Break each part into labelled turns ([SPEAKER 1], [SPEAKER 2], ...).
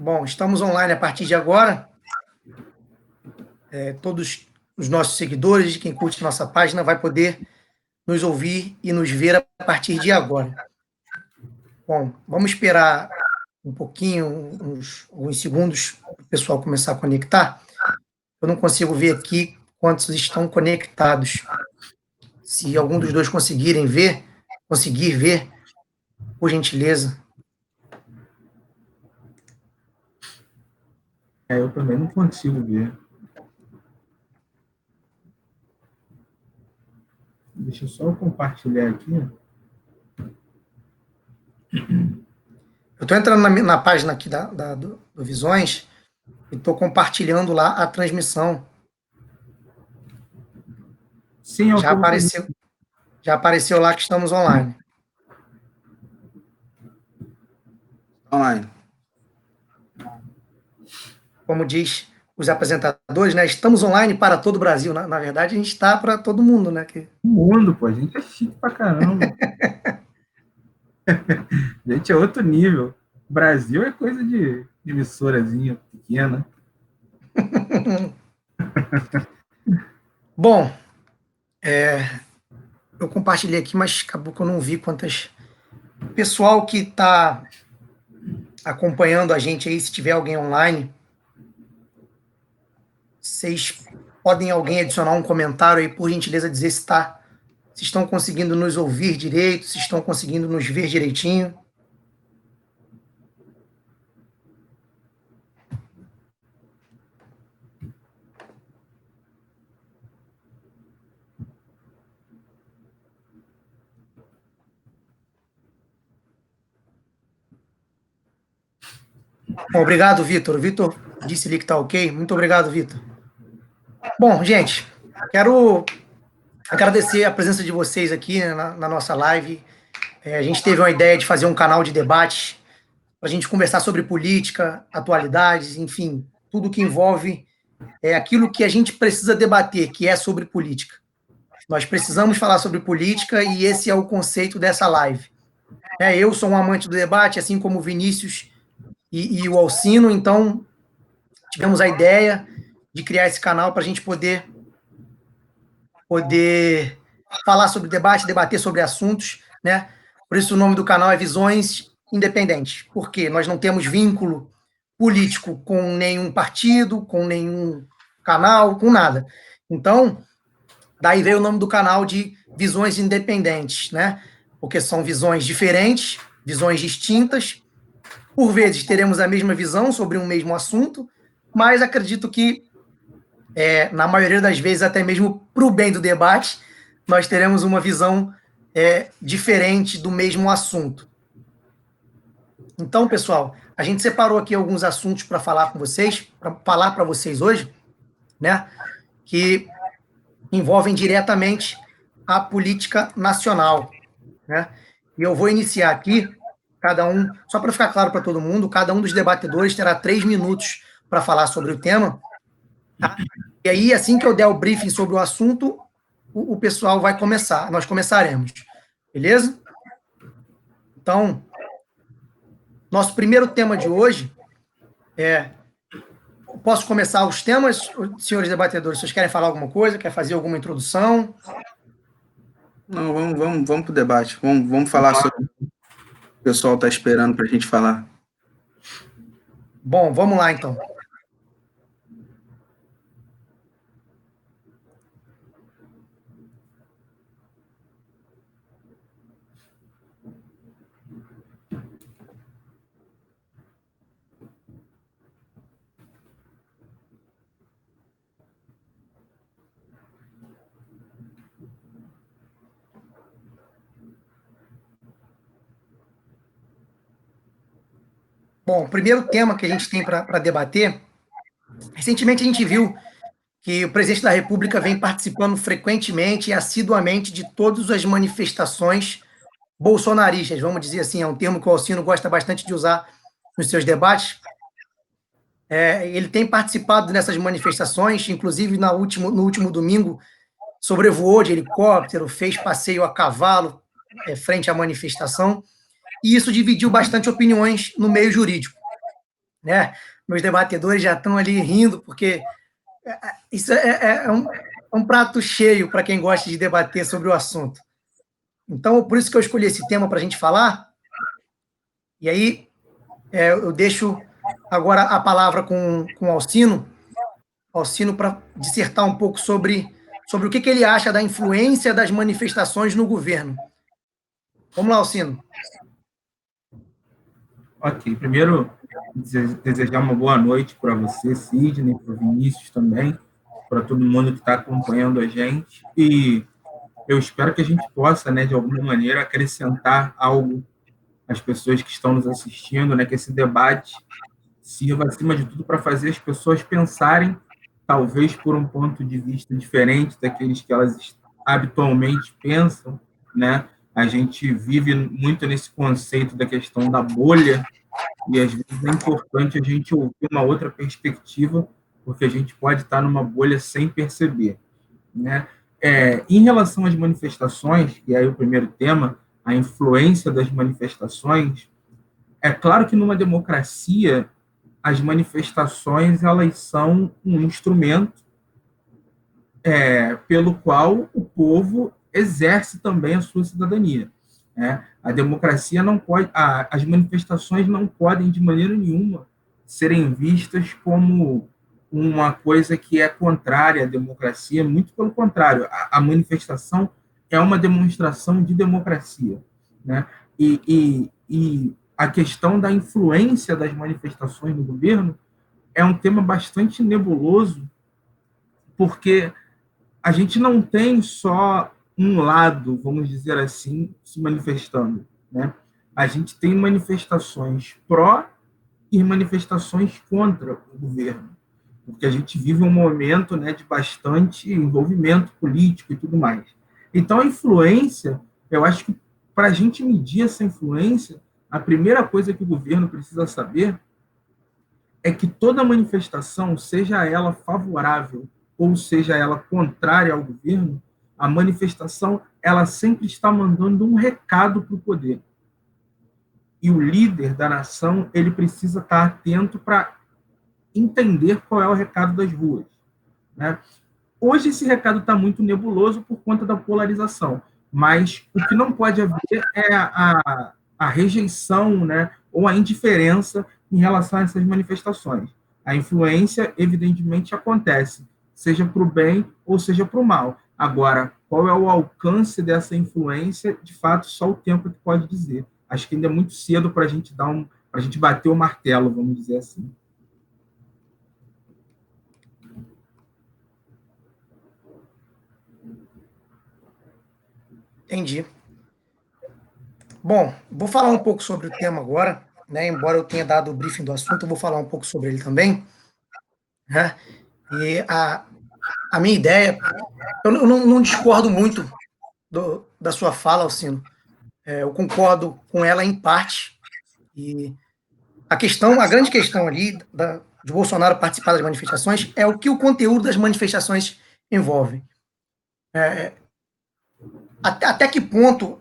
[SPEAKER 1] Bom, estamos online a partir de agora. Todos os nossos seguidores, quem curte nossa página, vai poder nos ouvir e nos ver a partir de agora. Bom, vamos esperar um pouquinho, alguns segundos, para o pessoal começar a conectar. Eu não consigo ver aqui quantos estão conectados. Se algum dos dois conseguir ver, por gentileza.
[SPEAKER 2] Eu também não consigo ver. Deixa eu só compartilhar aqui.
[SPEAKER 1] Eu estou entrando na página aqui do Visões e estou compartilhando lá a transmissão.
[SPEAKER 2] Sim,
[SPEAKER 1] já apareceu lá que estamos online.
[SPEAKER 3] Online.
[SPEAKER 1] Como diz os apresentadores, né? Estamos online para todo o Brasil. Na verdade, a gente está para todo mundo, né?
[SPEAKER 2] O mundo, pô. A gente é chique pra caramba. A gente é outro nível. Brasil é coisa de emissorazinha pequena.
[SPEAKER 1] Bom, eu compartilhei aqui, mas acabou que eu não vi quantas... Pessoal que está acompanhando a gente aí, se tiver alguém online, vocês podem alguém adicionar um comentário aí, por gentileza, dizer se estão conseguindo nos ouvir direito, se estão conseguindo nos ver direitinho. Bom, obrigado, Vitor. O Vitor disse ali que está ok. Muito obrigado, Vitor. Bom, gente, quero agradecer a presença de vocês aqui, né, na nossa live. A gente teve uma ideia de fazer um canal de debates para a gente conversar sobre política, atualidades, enfim, tudo que envolve aquilo que a gente precisa debater, que é sobre política. Nós precisamos falar sobre política e esse é o conceito dessa live. Eu sou um amante do debate, assim como o Vinícius e o Alcino, então tivemos a ideia de criar esse canal para a gente poder falar sobre debate, debater sobre assuntos, né? Por isso o nome do canal é Visões Independentes, porque nós não temos vínculo político com nenhum partido, com nenhum canal, com nada. Então, daí veio o nome do canal de Visões Independentes, né? Porque são visões diferentes, visões distintas. Por vezes teremos a mesma visão sobre um mesmo assunto, mas acredito que, na maioria das vezes, até mesmo para o bem do debate, nós teremos uma visão diferente do mesmo assunto. Então, pessoal, a gente separou aqui alguns assuntos para falar com vocês, para falar para vocês hoje, né, que envolvem diretamente a política nacional, né? E eu vou iniciar aqui, cada um, só para ficar claro para todo mundo, cada um dos debatedores terá 3 minutos para falar sobre o tema, tá? E aí, assim que eu der o briefing sobre o assunto, o pessoal vai começar, nós começaremos, beleza? Então, nosso primeiro tema de hoje Posso começar os temas, senhores debatedores? Vocês querem falar alguma coisa? Quer fazer alguma introdução?
[SPEAKER 3] Não, vamos para o debate. Vamos falar sobre o que o pessoal está esperando para a gente falar.
[SPEAKER 1] Bom, vamos lá, então. Bom, o primeiro tema que a gente tem para debater, recentemente a gente viu que o presidente da República vem participando frequentemente e assiduamente de todas as manifestações bolsonaristas, vamos dizer assim, é um termo que o Alcino gosta bastante de usar nos seus debates. Ele tem participado dessas manifestações, inclusive no último domingo, sobrevoou de helicóptero, fez passeio a cavalo frente à manifestação, e isso dividiu bastante opiniões no meio jurídico. né? Meus debatedores já estão ali rindo, porque isso é um prato cheio para quem gosta de debater sobre o assunto. Então, por isso que eu escolhi esse tema para a gente falar. E aí, eu deixo agora a palavra com o Alcino para dissertar um pouco sobre o que ele acha da influência das manifestações no governo. Vamos lá, Alcino.
[SPEAKER 2] Ok, primeiro, desejar uma boa noite para você, Sidney, para o Vinícius também, para todo mundo que está acompanhando a gente. E eu espero que a gente possa, né, de alguma maneira, acrescentar algo às pessoas que estão nos assistindo, né, que esse debate sirva, acima de tudo, para fazer as pessoas pensarem, talvez por um ponto de vista diferente daqueles que elas habitualmente pensam, né? A gente vive muito nesse conceito da questão da bolha, e às vezes é importante a gente ouvir uma outra perspectiva, porque a gente pode estar numa bolha sem perceber, né? Em relação às manifestações, que é aí o primeiro tema, a influência das manifestações, é claro que numa democracia as manifestações elas são um instrumento pelo qual o povo exerce também a sua cidadania. Né? A democracia não pode, as manifestações não podem de maneira nenhuma serem vistas como uma coisa que é contrária à democracia, muito pelo contrário, a manifestação é uma demonstração de democracia. Né? E a questão da influência das manifestações no governo é um tema bastante nebuloso, porque a gente não tem só um lado, vamos dizer assim, se manifestando. Né? A gente tem manifestações pró e manifestações contra o governo, porque a gente vive um momento, né, de bastante envolvimento político e tudo mais. Então, a influência, eu acho que para a gente medir essa influência, a primeira coisa que o governo precisa saber é que toda manifestação, seja ela favorável ou seja ela contrária ao governo, a manifestação ela sempre está mandando um recado para o poder. E o líder da nação ele precisa estar atento para entender qual é o recado das ruas. Né? Hoje esse recado está muito nebuloso por conta da polarização, mas o que não pode haver é a rejeição, né, ou a indiferença em relação a essas manifestações. A influência, evidentemente, acontece, seja para o bem ou seja para o mal. Agora, qual é o alcance dessa influência, de fato, só o tempo que pode dizer. Acho que ainda é muito cedo para a gente para a gente bater o martelo, vamos dizer assim.
[SPEAKER 1] Entendi. Bom, vou falar um pouco sobre o tema agora, né? Embora eu tenha dado o briefing do assunto, eu vou falar um pouco sobre ele também. Né? E a minha ideia, eu não discordo muito da sua fala, Alcino. Eu concordo com ela em parte. E a grande questão ali de Bolsonaro participar das manifestações é o que o conteúdo das manifestações envolve. Até que ponto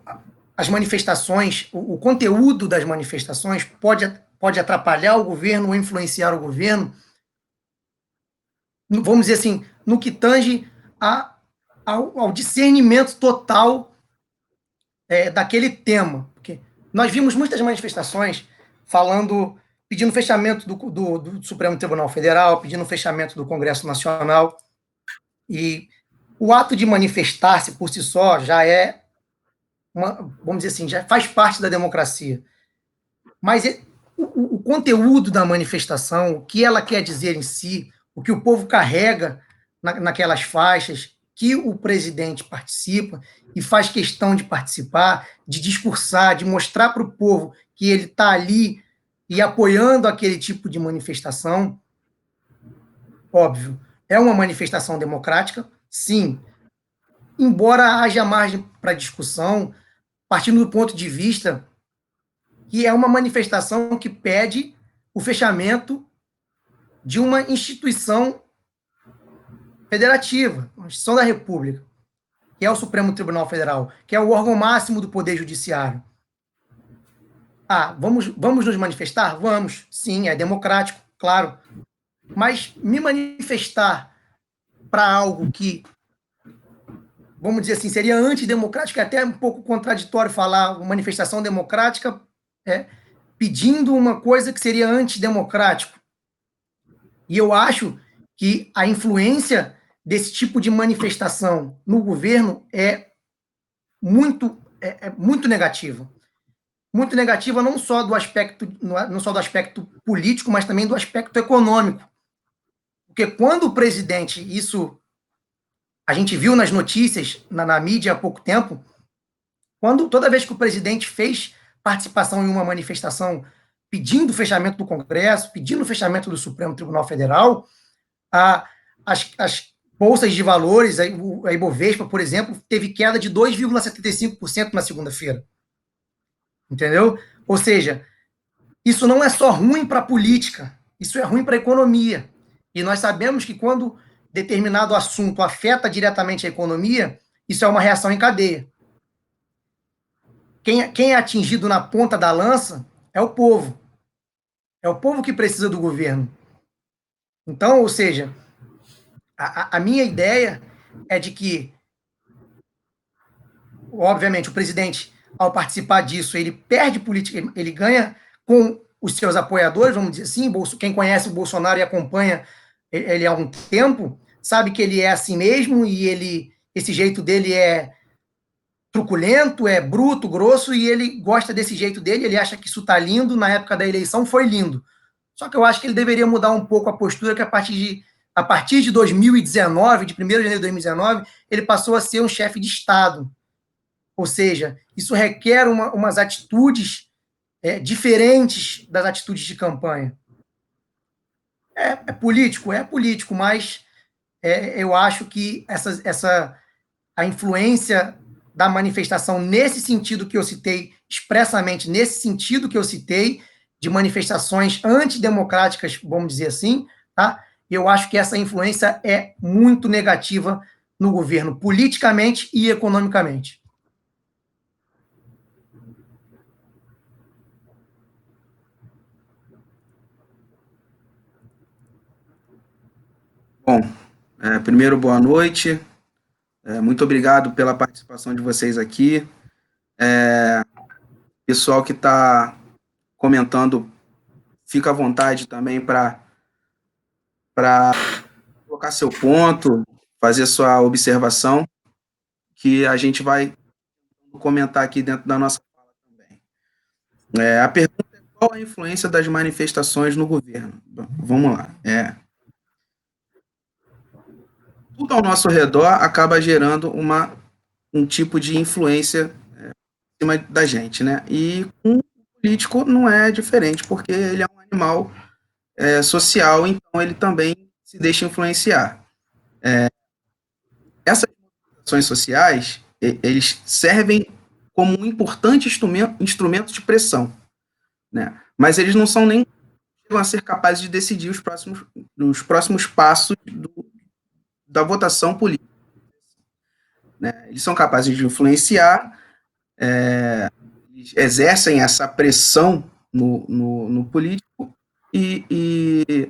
[SPEAKER 1] as manifestações, o conteúdo das manifestações pode atrapalhar o governo ou influenciar o governo, vamos dizer assim, no que tange ao discernimento total daquele tema. Porque nós vimos muitas manifestações pedindo fechamento do Supremo Tribunal Federal, pedindo fechamento do Congresso Nacional, e o ato de manifestar-se por si só já vamos dizer assim, já faz parte da democracia. Mas o conteúdo da manifestação, o que ela quer dizer em si, o que o povo carrega naquelas faixas, que o presidente participa e faz questão de participar, de discursar, de mostrar para o povo que ele está ali e apoiando aquele tipo de manifestação, óbvio, é uma manifestação democrática, sim, embora haja margem para discussão, partindo do ponto de vista que é uma manifestação que pede o fechamento de uma instituição federativa, uma instituição da República, que é o Supremo Tribunal Federal, que é o órgão máximo do Poder Judiciário. Vamos nos manifestar? Vamos. Sim, é democrático, claro. Mas me manifestar para algo que, vamos dizer assim, seria antidemocrático, é até um pouco contraditório falar manifestação democrática pedindo uma coisa que seria antidemocrático. E eu acho que a influência desse tipo de manifestação no governo é muito negativa. Muito negativa não só do aspecto político, mas também do aspecto econômico. Porque quando o presidente, isso a gente viu nas notícias, na mídia há pouco tempo, toda vez que o presidente fez participação em uma manifestação pedindo o fechamento do Congresso, pedindo o fechamento do Supremo Tribunal Federal, as bolsas de valores, a Ibovespa, por exemplo, teve queda de 2,75% na segunda-feira. Entendeu? Ou seja, isso não é só ruim para a política, isso é ruim para a economia. E nós sabemos que quando determinado assunto afeta diretamente a economia, isso é uma reação em cadeia. Quem é atingido na ponta da lança é o povo. É o povo que precisa do governo. Então, ou seja, a minha ideia é de que, obviamente, o presidente, ao participar disso, ele perde política, ele ganha com os seus apoiadores, vamos dizer assim. Quem conhece o Bolsonaro e acompanha ele há um tempo, sabe que ele é assim mesmo, e esse jeito dele é truculento, é bruto, grosso, e ele gosta desse jeito dele, ele acha que isso está lindo. Na época da eleição foi lindo. Só que eu acho que ele deveria mudar um pouco a postura, que a partir de 2019, de 1º de janeiro de 2019, ele passou a ser um chefe de Estado. Ou seja, isso requer umas atitudes diferentes das atitudes de campanha. É político, mas eu acho que a influência da manifestação nesse sentido que eu citei, expressamente nesse sentido que eu citei, de manifestações antidemocráticas, vamos dizer assim, tá? Eu acho que essa influência é muito negativa no governo, politicamente e economicamente.
[SPEAKER 3] Bom, primeiro, boa noite. Muito obrigado pela participação de vocês aqui. Pessoal que está comentando, fica à vontade também para colocar seu ponto, fazer sua observação, que a gente vai comentar aqui dentro da nossa fala também. A pergunta é: qual a influência das manifestações no governo? Vamos lá. Tudo ao nosso redor acaba gerando um tipo de influência em cima da gente, né? E com o político não é diferente, porque ele é um animal social, então ele também se deixa influenciar. Essas ações sociais, eles servem como um importante instrumento de pressão, né? Mas eles não são nem vão ser capazes de decidir os próximos passos da votação política, né? Eles são capazes de influenciar, eles exercem essa pressão no político, e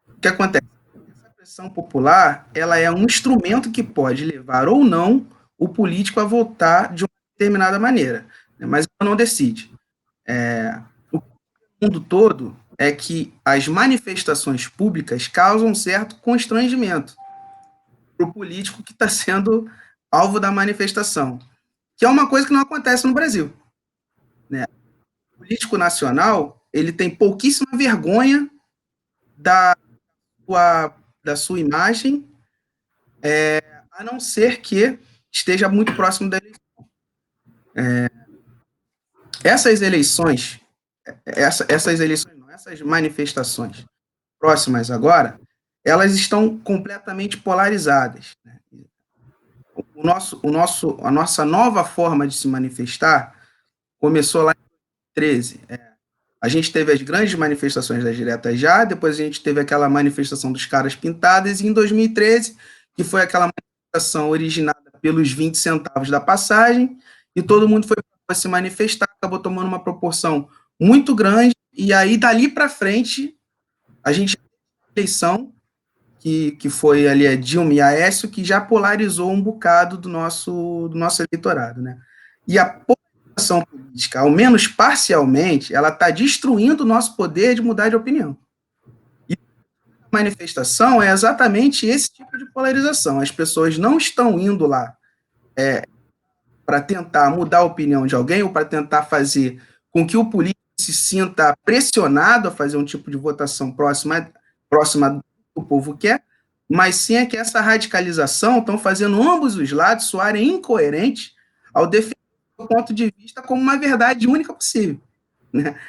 [SPEAKER 3] o que acontece? Essa pressão popular, ela é um instrumento que pode levar ou não o político a votar de uma determinada maneira, né? Mas ela não decide. O mundo todo é que as manifestações públicas causam certo constrangimento para o político que está sendo alvo da manifestação, que é uma coisa que não acontece no Brasil, né? O político nacional, ele tem pouquíssima vergonha da sua imagem, a não ser que esteja muito próximo da eleição. Essas eleições, essas manifestações próximas agora, elas estão completamente polarizadas, né? A nossa nova forma de se manifestar começou lá em 2013. A gente teve as grandes manifestações das diretas já, depois a gente teve aquela manifestação dos caras pintadas, e em 2013, que foi aquela manifestação originada pelos 20 centavos da passagem, e todo mundo foi para a se manifestar, acabou tomando uma proporção muito grande, e aí, dali para frente, a gente tem a eleição, que foi ali a Dilma e Aécio, que já polarizou um bocado do nosso eleitorado, né? E a polarização política, ao menos parcialmente, ela está destruindo o nosso poder de mudar de opinião. E a manifestação é exatamente esse tipo de polarização. As pessoas não estão indo lá para tentar mudar a opinião de alguém ou para tentar fazer com que o político se sinta pressionado a fazer um tipo de votação próxima do que o povo quer, mas sim é que essa radicalização estão fazendo ambos os lados soarem incoerentes ao defender o ponto de vista como uma verdade única possível, né?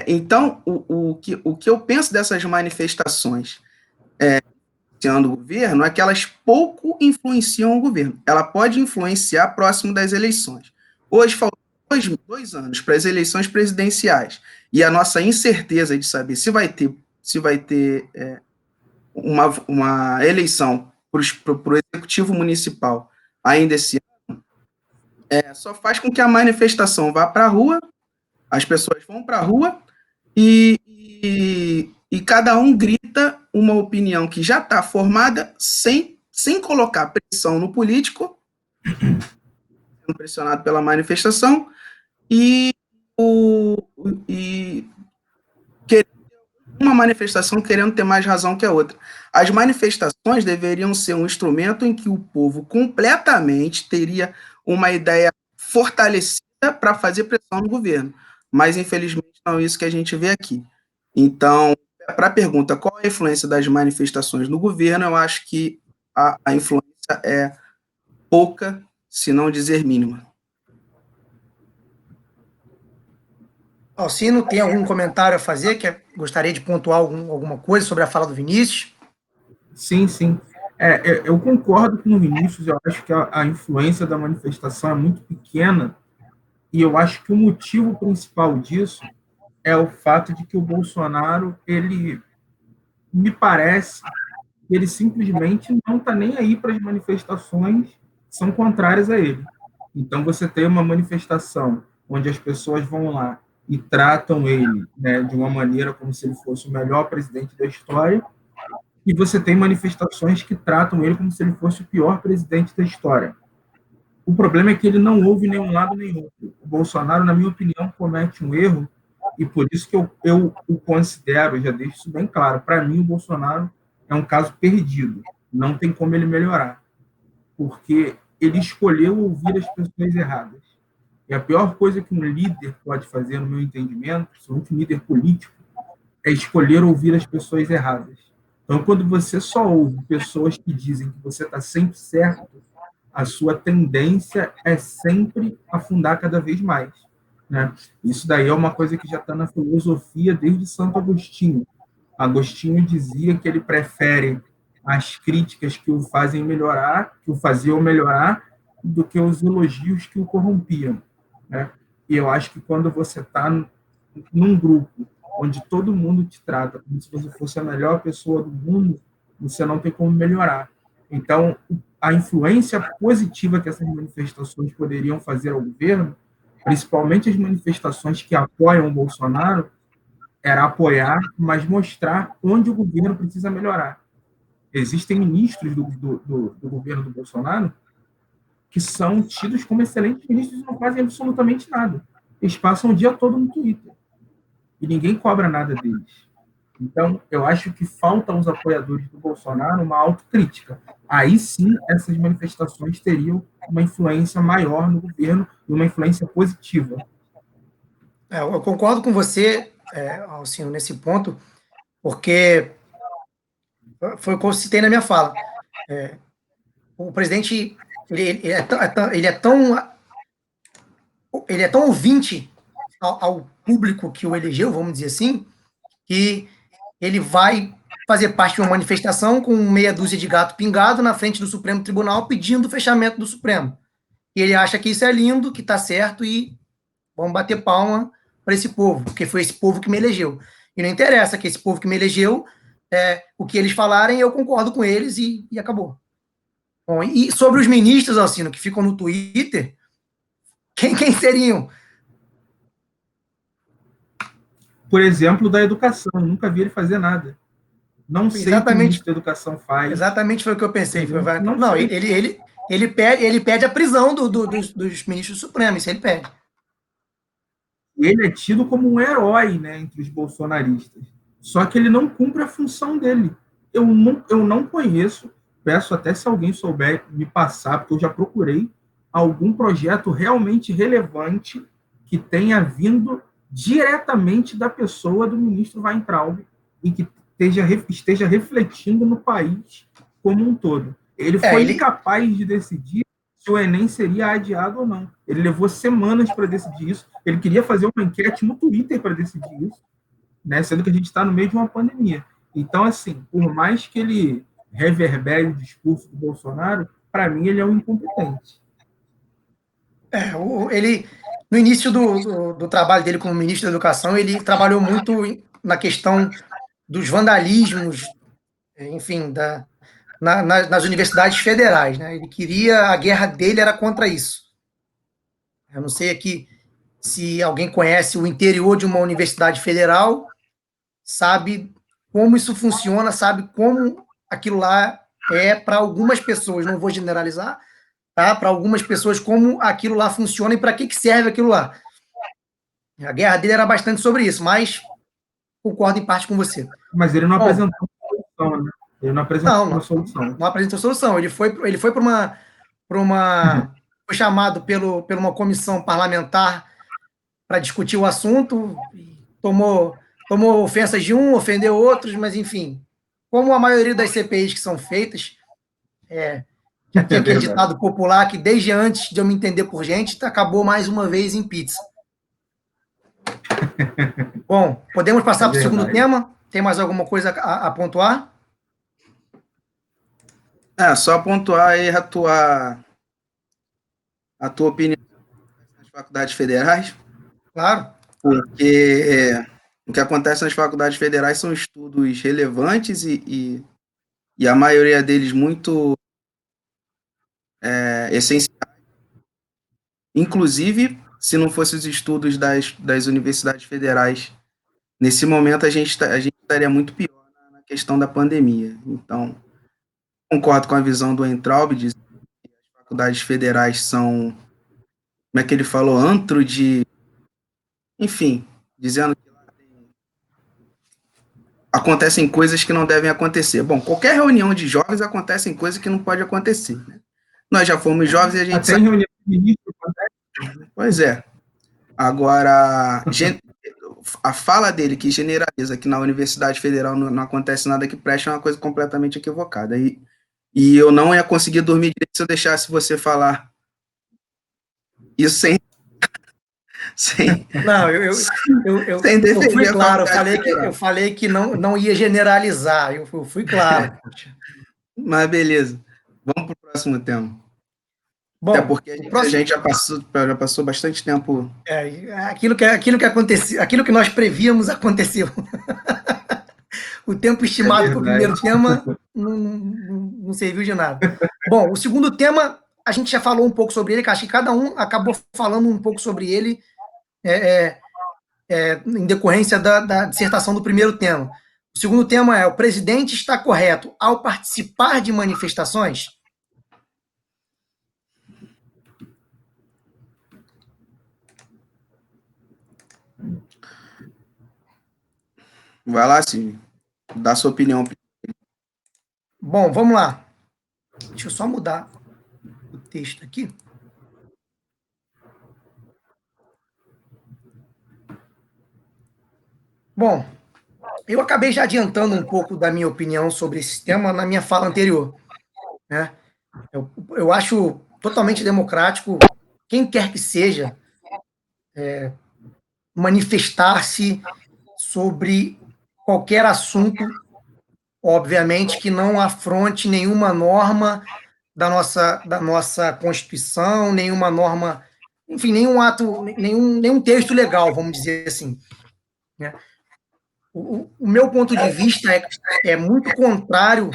[SPEAKER 3] Então, o que eu penso dessas manifestações influenciando o governo é que elas pouco influenciam o governo. Ela pode influenciar próximo das eleições. Hoje faltam 2 anos para as eleições presidenciais e a nossa incerteza de saber se vai ter uma eleição para o executivo municipal ainda esse ano, só faz com que a manifestação vá para a rua, as pessoas vão para a rua e cada um grita uma opinião que já está formada sem colocar pressão no político, sendo pressionado pela manifestação, e uma manifestação querendo ter mais razão que a outra. As manifestações deveriam ser um instrumento em que o povo completamente teria uma ideia fortalecida para fazer pressão no governo, mas infelizmente não é isso que a gente vê aqui. Então, para a pergunta qual a influência das manifestações no governo, eu acho que a influência é pouca, se não dizer mínima.
[SPEAKER 1] Alcino, tem algum comentário a fazer? Gostaria de pontuar alguma coisa sobre a fala do Vinícius?
[SPEAKER 2] Sim, sim. Eu concordo com o Vinícius, eu acho que a influência da manifestação é muito pequena, e eu acho que o motivo principal disso é o fato de que o Bolsonaro, ele me parece que ele simplesmente não está nem aí para as manifestações que são contrárias a ele. Então, você tem uma manifestação onde as pessoas vão lá e tratam ele, né, de uma maneira como se ele fosse o melhor presidente da história, e você tem manifestações que tratam ele como se ele fosse o pior presidente da história. O problema é que ele não ouve nenhum lado nem outro. O Bolsonaro, na minha opinião, comete um erro, e por isso que eu o considero, já deixo isso bem claro, para mim o Bolsonaro é um caso perdido, não tem como ele melhorar, porque ele escolheu ouvir as pessoas erradas. E a pior coisa que um líder pode fazer, no meu entendimento, principalmente um líder político, é escolher ouvir as pessoas erradas. Então, quando você só ouve pessoas que dizem que você está sempre certo, a sua tendência é sempre afundar cada vez mais, né? Isso daí é uma coisa que já está na filosofia desde Santo Agostinho. Agostinho dizia que ele prefere as críticas que o fazem melhorar, que o faziam melhorar, do que os elogios que o corrompiam, né? E eu acho que quando você está num grupo onde todo mundo te trata como se você fosse a melhor pessoa do mundo, você não tem como melhorar. Então, a influência positiva que essas manifestações poderiam fazer ao governo, principalmente as manifestações que apoiam o Bolsonaro, era apoiar, mas mostrar onde o governo precisa melhorar. Existem ministros do governo do Bolsonaro que são tidos como excelentes ministros e não fazem absolutamente nada. Eles passam o dia todo no Twitter e ninguém cobra nada deles. Então, eu acho que falta aos apoiadores do Bolsonaro uma autocrítica. Aí sim, essas manifestações teriam uma influência maior no governo e uma influência positiva.
[SPEAKER 1] Eu concordo com você, Alcino, nesse ponto, porque foi o que eu citei na minha fala. O presidente ele é tão ouvinte ao público que o elegeu, vamos dizer assim, que ele vai fazer parte de uma manifestação com meia dúzia de gato pingado na frente do Supremo Tribunal pedindo o fechamento do Supremo. E ele acha que isso é lindo, que está certo e vamos bater palma para esse povo, porque foi esse povo que me elegeu. E não interessa que esse povo que me elegeu, o que eles falarem, eu concordo com eles e acabou. Bom, e sobre os ministros, Alcino, que ficam no Twitter, Quem seriam?
[SPEAKER 2] Por exemplo, da educação. Nunca vi ele fazer nada. Não sei o que o
[SPEAKER 1] Exatamente,
[SPEAKER 2] ministro da Educação faz.
[SPEAKER 1] exatamente foi o que eu pensei.
[SPEAKER 2] Não
[SPEAKER 1] Não,
[SPEAKER 2] sei.
[SPEAKER 1] ele pede a prisão dos ministros supremos, isso ele pede.
[SPEAKER 2] Ele é tido como um herói, né, entre os bolsonaristas. Só que ele não cumpre a função dele. Eu não conheço, peço até se alguém souber me passar, porque eu já procurei algum projeto realmente relevante que tenha vindo diretamente da pessoa do ministro Weintraub e que esteja refletindo no país como um todo. Ele foi incapaz de decidir se o Enem seria adiado ou não. Ele levou semanas para decidir isso. Ele queria fazer uma enquete no Twitter para decidir isso, né? Sendo que a gente está no meio de uma pandemia. Então, assim, por mais que ele reverbere o discurso do Bolsonaro, para mim ele é um incompetente.
[SPEAKER 1] Ele, no início do trabalho dele como ministro da Educação, ele trabalhou muito na questão dos vandalismos, enfim, nas universidades federais, né? Ele queria, a guerra dele era contra isso. Eu não sei aqui se alguém conhece o interior de uma universidade federal, sabe como isso funciona, sabe como aquilo lá é para algumas pessoas, não vou generalizar, tá? Para algumas pessoas, como aquilo lá funciona e para que serve aquilo lá. A guerra dele era bastante sobre isso, mas concordo em parte com você.
[SPEAKER 2] Mas ele não apresentou uma solução, né? Ele não apresentou uma solução.
[SPEAKER 1] Não apresentou solução. Ele foi para uma foi chamado por uma comissão parlamentar para discutir o assunto, tomou ofensas de um, ofendeu outros, mas enfim, como a maioria das CPIs que são feitas, já tem aquele ditado popular que desde antes de eu me entender por gente, acabou mais uma vez em pizza. Bom, podemos passar para o segundo tema? Tem mais alguma coisa a pontuar?
[SPEAKER 3] Só pontuar aí a tua opinião nas faculdades federais.
[SPEAKER 1] Claro.
[SPEAKER 3] Porque o que acontece nas faculdades federais são estudos relevantes e a maioria deles muito essenciais. Inclusive, se não fossem os estudos das universidades federais, nesse momento a gente estaria muito pior na questão da pandemia. Então, concordo com a visão do Weintraub, de que as faculdades federais são, como é que ele falou, antro de... Enfim, dizendo que lá acontecem coisas que não devem acontecer. Bom, qualquer reunião de jovens acontecem coisas que não pode acontecer, né? Nós já fomos jovens e a gente
[SPEAKER 2] até em reunião de ministro
[SPEAKER 3] acontece. Pois é. Agora, a fala dele que generaliza que na Universidade Federal não acontece nada que preste é uma coisa completamente equivocada. E eu não ia conseguir dormir direito se eu deixasse você falar isso sem
[SPEAKER 1] não, eu fui claro, eu falei que não ia generalizar, eu fui claro.
[SPEAKER 3] Mas beleza, vamos para o próximo tema.
[SPEAKER 1] Bom,
[SPEAKER 3] até porque a gente já passou bastante tempo.
[SPEAKER 1] Aquilo que aconteceu, aquilo que nós prevíamos aconteceu. O tempo estimado para o primeiro tema não serviu de nada. Bom, o segundo tema, a gente já falou um pouco sobre ele, que acho que cada um acabou falando um pouco sobre ele em decorrência da dissertação do primeiro tema. O segundo tema é: o presidente está correto ao participar de manifestações?
[SPEAKER 3] Vai lá, Silvio. Dá sua opinião.
[SPEAKER 1] Bom, vamos lá. Deixa eu só mudar o texto aqui. Bom, eu acabei já adiantando um pouco da minha opinião sobre esse tema na minha fala anterior, né? Eu acho totalmente democrático, quem quer que seja, manifestar-se sobre qualquer assunto, obviamente que não afronte nenhuma norma da nossa Constituição, nenhuma norma, enfim, nenhum ato, nenhum texto legal, vamos dizer assim, né? O meu ponto de vista é muito contrário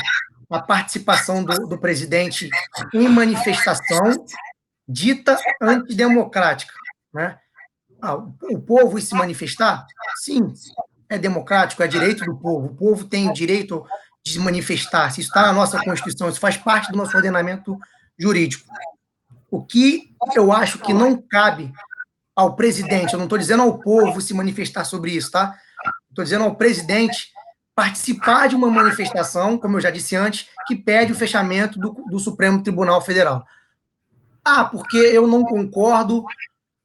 [SPEAKER 1] à participação do presidente em manifestação, dita antidemocrática, né? O povo se manifestar, sim, é democrático, é direito do povo. O povo tem o direito de se manifestar. Isso está na nossa Constituição, isso faz parte do nosso ordenamento jurídico. O que eu acho que não cabe ao presidente, eu não estou dizendo ao povo se manifestar sobre isso, tá? Estou dizendo ao presidente participar de uma manifestação, como eu já disse antes, que pede o fechamento do Supremo Tribunal Federal. Porque eu não concordo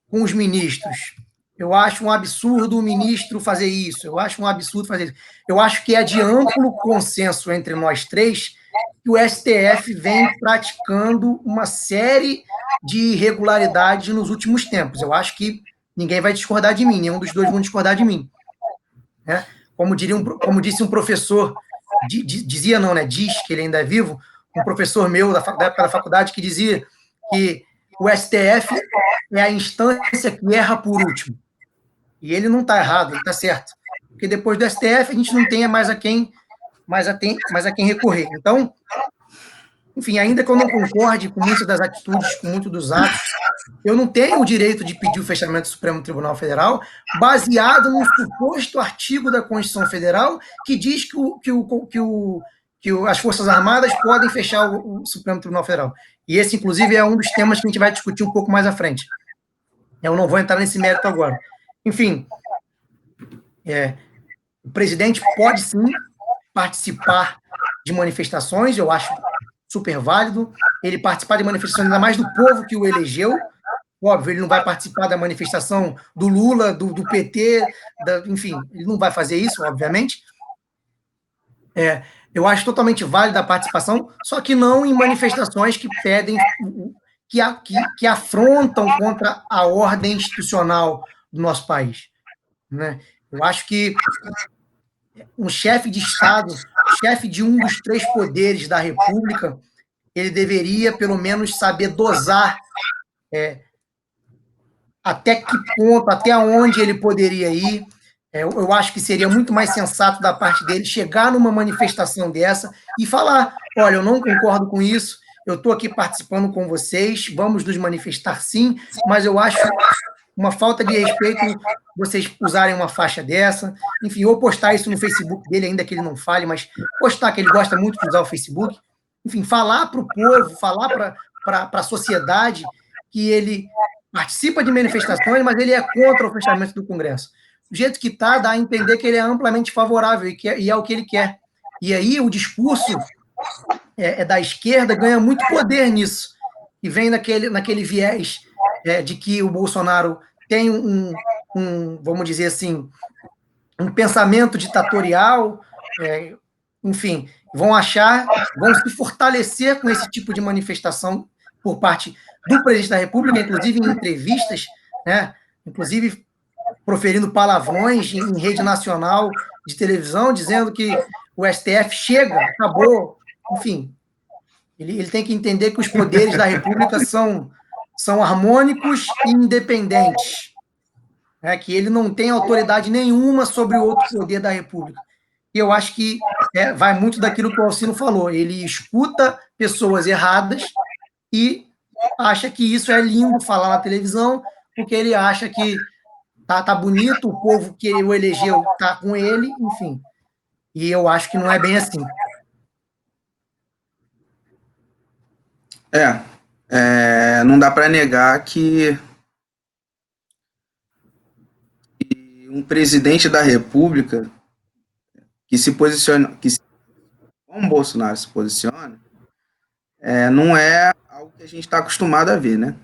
[SPEAKER 1] com os ministros. Eu acho um absurdo o ministro fazer isso. Eu acho um absurdo fazer isso. Eu acho que é de amplo consenso entre nós três que o STF vem praticando uma série de irregularidades nos últimos tempos. Eu acho que ninguém vai discordar de mim, nenhum dos dois vão discordar de mim. Né? Como disse um professor, dizia não, né? Diz que ele ainda é vivo, um professor meu da época da faculdade que dizia que o STF é a instância que erra por último. E ele não está errado, ele está certo. Porque depois do STF a gente não tem mais a quem recorrer. Então, enfim, ainda que eu não concorde com muitas das atitudes, com muitos dos atos, eu não tenho o direito de pedir o fechamento do Supremo Tribunal Federal baseado num suposto artigo da Constituição Federal que diz que as Forças Armadas podem fechar o Supremo Tribunal Federal. E esse, inclusive, é um dos temas que a gente vai discutir um pouco mais à frente. Eu não vou entrar nesse mérito agora. Enfim, o presidente pode, sim, participar de manifestações, eu acho super válido. Ele participar de manifestações, ainda mais do povo que o elegeu. Óbvio, ele não vai participar da manifestação do Lula, do PT, enfim, ele não vai fazer isso, obviamente. Eu acho totalmente válida a participação, só que não em manifestações que pedem, que afrontam contra a ordem institucional do nosso país. Né? Eu acho que um chefe de Estado, chefe de um dos três poderes da República, ele deveria, pelo menos, saber dosar até que ponto, até onde ele poderia ir. Eu acho que seria muito mais sensato da parte dele chegar numa manifestação dessa e falar, olha, eu não concordo com isso, eu estou aqui participando com vocês, vamos nos manifestar sim, mas eu acho uma falta de respeito vocês usarem uma faixa dessa, enfim, ou postar isso no Facebook dele, ainda que ele não fale, mas postar que ele gosta muito de usar o Facebook, enfim, falar para o povo, falar para a sociedade que ele participa de manifestações, mas ele é contra o fechamento do Congresso. Do jeito que está, dá a entender que ele é amplamente favorável e é o que ele quer. E aí o discurso da esquerda ganha muito poder nisso, e vem naquele viés de que o Bolsonaro tem vamos dizer assim, um pensamento ditatorial, enfim, vão se fortalecer com esse tipo de manifestação por parte do presidente da República, inclusive em entrevistas, né, inclusive proferindo palavrões em rede nacional de televisão, dizendo que o STF chega, acabou, enfim. Ele tem que entender que os poderes da República são harmônicos e independentes, né? Que ele não tem autoridade nenhuma sobre o outro poder da República. E eu acho que vai muito daquilo que o Alcino falou. Ele escuta pessoas erradas e acha que isso é lindo falar na televisão, porque ele acha que tá bonito, o povo que o elegeu tá com ele, enfim. E eu acho que não é bem assim.
[SPEAKER 3] Não dá para negar que um presidente da República que se posiciona, como Bolsonaro se posiciona, não é algo que a gente está acostumado a ver, né?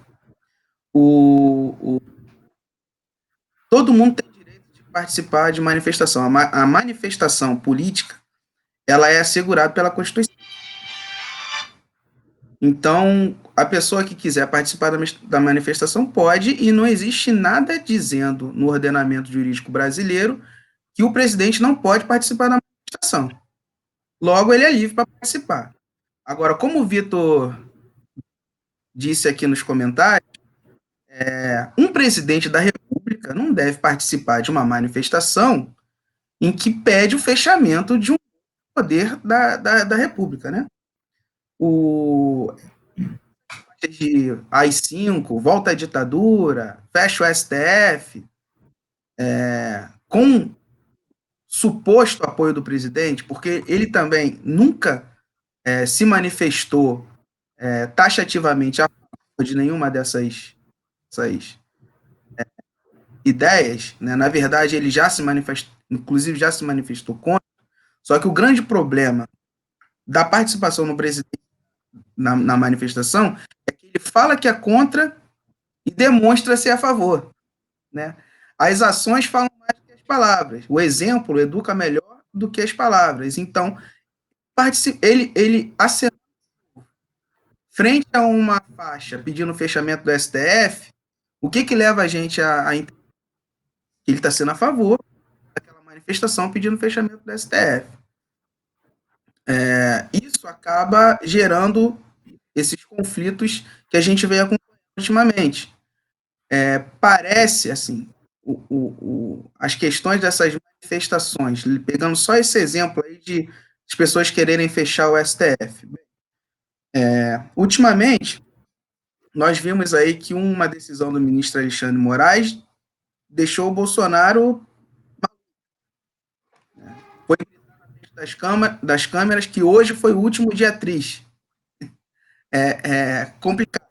[SPEAKER 3] Todo mundo tem direito de participar de manifestação. A manifestação política, ela é assegurada pela Constituição. Então, a pessoa que quiser participar da manifestação pode, e não existe nada dizendo no ordenamento jurídico brasileiro que o presidente não pode participar da manifestação. Logo, ele é livre para participar. Agora, como o Vitor disse aqui nos comentários, um presidente da República não deve participar de uma manifestação em que pede o fechamento de um poder da República, né? de AI-5, volta à ditadura, fecha o STF, com suposto apoio do presidente, porque ele também nunca se manifestou taxativamente a favor de nenhuma dessas ideias, né? Na verdade, ele já se manifestou, inclusive já se manifestou contra, só que o grande problema da participação do presidente na manifestação é que ele fala que é contra e demonstra ser a favor, né? As ações falam mais do que as palavras. O exemplo educa melhor do que as palavras. Então, ele acenou frente a uma faixa pedindo o fechamento do STF. O que leva a gente a entender que ele está sendo a favor daquela manifestação pedindo o fechamento do STF? Isso acaba gerando esses conflitos que a gente vem acompanhando ultimamente. Parece, assim, as questões dessas manifestações, pegando só esse exemplo aí de as pessoas quererem fechar o STF. Ultimamente, nós vimos aí que uma decisão do ministro Alexandre de Moraes deixou o Bolsonaro, foi das câmeras, que hoje foi o último dia triste. Complicado.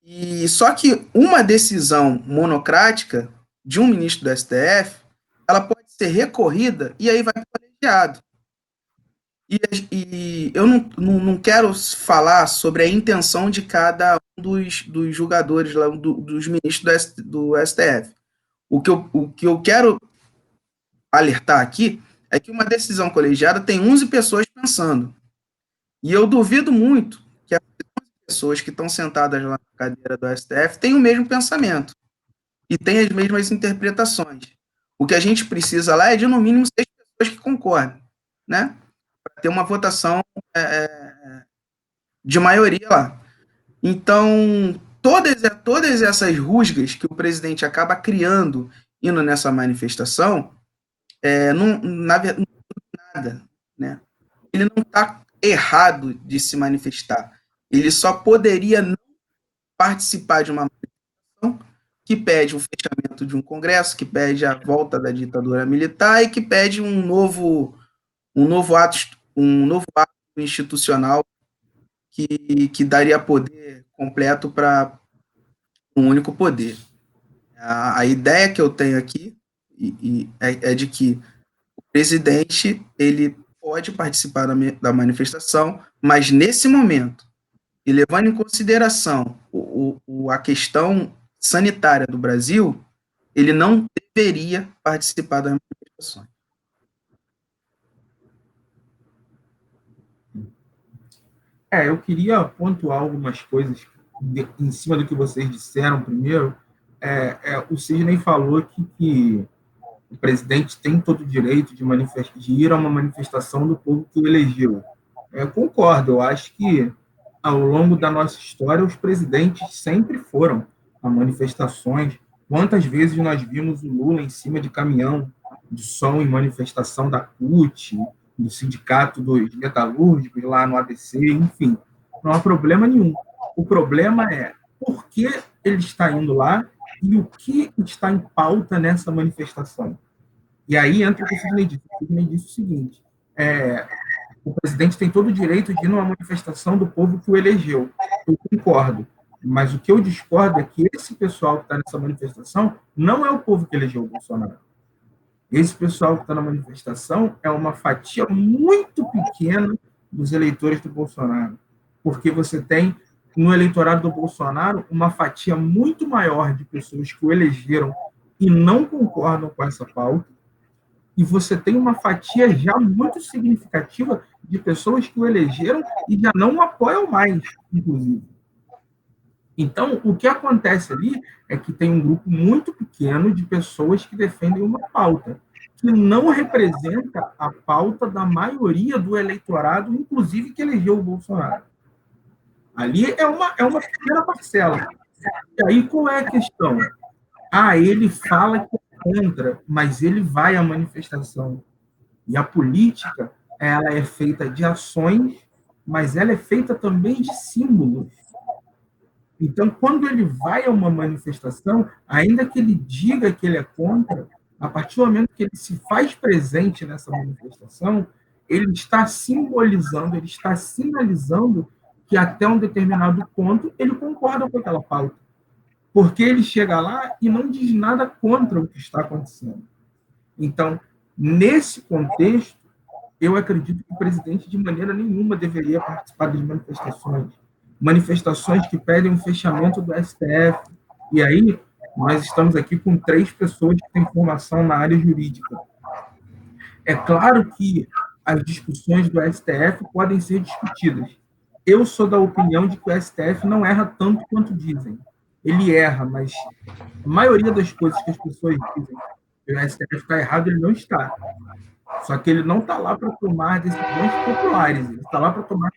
[SPEAKER 3] E só que uma decisão monocrática de um ministro do STF, ela pode ser recorrida e aí vai para o colegiado. E eu não quero falar sobre a intenção de cada um dos julgadores, lá, dos ministros do STF. O que eu quero alertar aqui é que uma decisão colegiada tem 11 pessoas pensando. E eu duvido muito que as pessoas que estão sentadas lá na cadeira do STF tenham o mesmo pensamento e tenham as mesmas interpretações. O que a gente precisa lá é de, no mínimo, 6 pessoas que concordem, né? Para ter uma votação de maioria lá. Então, todas essas rusgas que o presidente acaba criando indo nessa manifestação, na verdade, nada, né? Ele não está errado de se manifestar. Ele só poderia não participar de uma manifestação que pede o fechamento de um congresso, que pede a volta da ditadura militar e que pede um novo ato institucional que daria poder completo para um único poder. A ideia que eu tenho aqui é de que o presidente ele pode participar da manifestação, mas nesse momento, e levando em consideração a questão sanitária do Brasil, ele não deveria participar das manifestações.
[SPEAKER 2] Eu queria pontuar algumas coisas em cima do que vocês disseram primeiro. O Sidney falou que o presidente tem todo o direito de ir a uma manifestação do povo que o elegeu. Eu concordo, eu acho que ao longo da nossa história os presidentes sempre foram a manifestações. Quantas vezes nós vimos o Lula em cima de caminhão de som em manifestação da CUT, do Sindicato dos Metalúrgicos lá no ABC, enfim, não há problema nenhum. O problema é por que ele está indo lá e o que está em pauta nessa manifestação. E aí entra o que o Sidney disse. O Sidney disse o seguinte, o presidente tem todo o direito de ir numa manifestação do povo que o elegeu. Eu concordo. Mas o que eu discordo é que esse pessoal que está nessa manifestação não é o povo que elegeu o Bolsonaro. Esse pessoal que está na manifestação é uma fatia muito pequena dos eleitores do Bolsonaro. Porque você tem, no eleitorado do Bolsonaro, uma fatia muito maior de pessoas que o elegeram e não concordam com essa pauta. E você tem uma fatia já muito significativa de pessoas que o elegeram e já não o apoiam mais, inclusive. Então, o que acontece ali é que tem um grupo muito pequeno de pessoas que defendem uma pauta, que não representa a pauta da maioria do eleitorado, inclusive que elegeu o Bolsonaro. Ali é uma pequena parcela. E aí, qual é a questão? Ele fala que é contra, mas ele vai à manifestação. E a política, ela é feita de ações, mas ela é feita também de símbolos. Então, quando ele vai a uma manifestação, ainda que ele diga que ele é contra, a partir do momento que ele se faz presente nessa manifestação, ele está simbolizando, ele está sinalizando que até um determinado ponto ele concorda com aquela pauta. Porque ele chega lá e não diz nada contra o que está acontecendo. Então, nesse contexto, eu acredito que o presidente, de maneira nenhuma, deveria participar das manifestações. Manifestações que pedem o fechamento do STF. E aí, nós estamos aqui com 3 pessoas que têm formação na área jurídica. É claro que as discussões do STF podem ser discutidas. Eu sou da opinião de que o STF não erra tanto quanto dizem. Ele erra, mas a maioria das coisas que as pessoas dizem que o STF está errado, ele não está. Só que ele não está lá para tomar decisões populares, ele está lá para tomar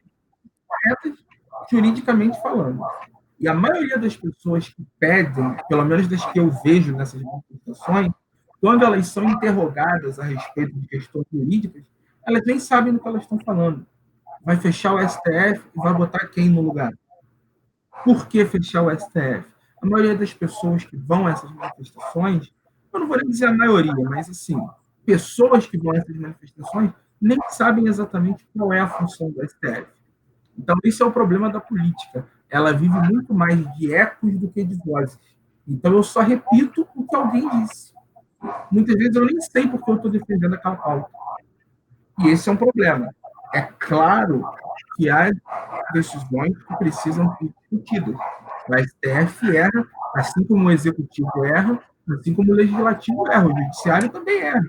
[SPEAKER 2] corretas juridicamente falando. E a maioria das pessoas que pedem, pelo menos das que eu vejo nessas manifestações, quando elas são interrogadas a respeito de questões jurídicas, elas nem sabem do que elas estão falando. Vai fechar o STF e vai botar quem no lugar? Por que fechar o STF? A maioria das pessoas que vão a essas manifestações, eu não vou nem dizer a maioria, mas assim, pessoas que vão a essas manifestações nem sabem exatamente qual é a função do STF. Então, isso é o problema da política. Ela vive muito mais de ecos do que de vozes. Então, eu só repito o que alguém disse. Muitas vezes eu nem sei porque eu estou defendendo aquela pauta. E esse é um problema. É claro que há decisões que precisam ser discutidas. O STF erra, assim como o Executivo erra, assim como o Legislativo erra, o Judiciário também erra.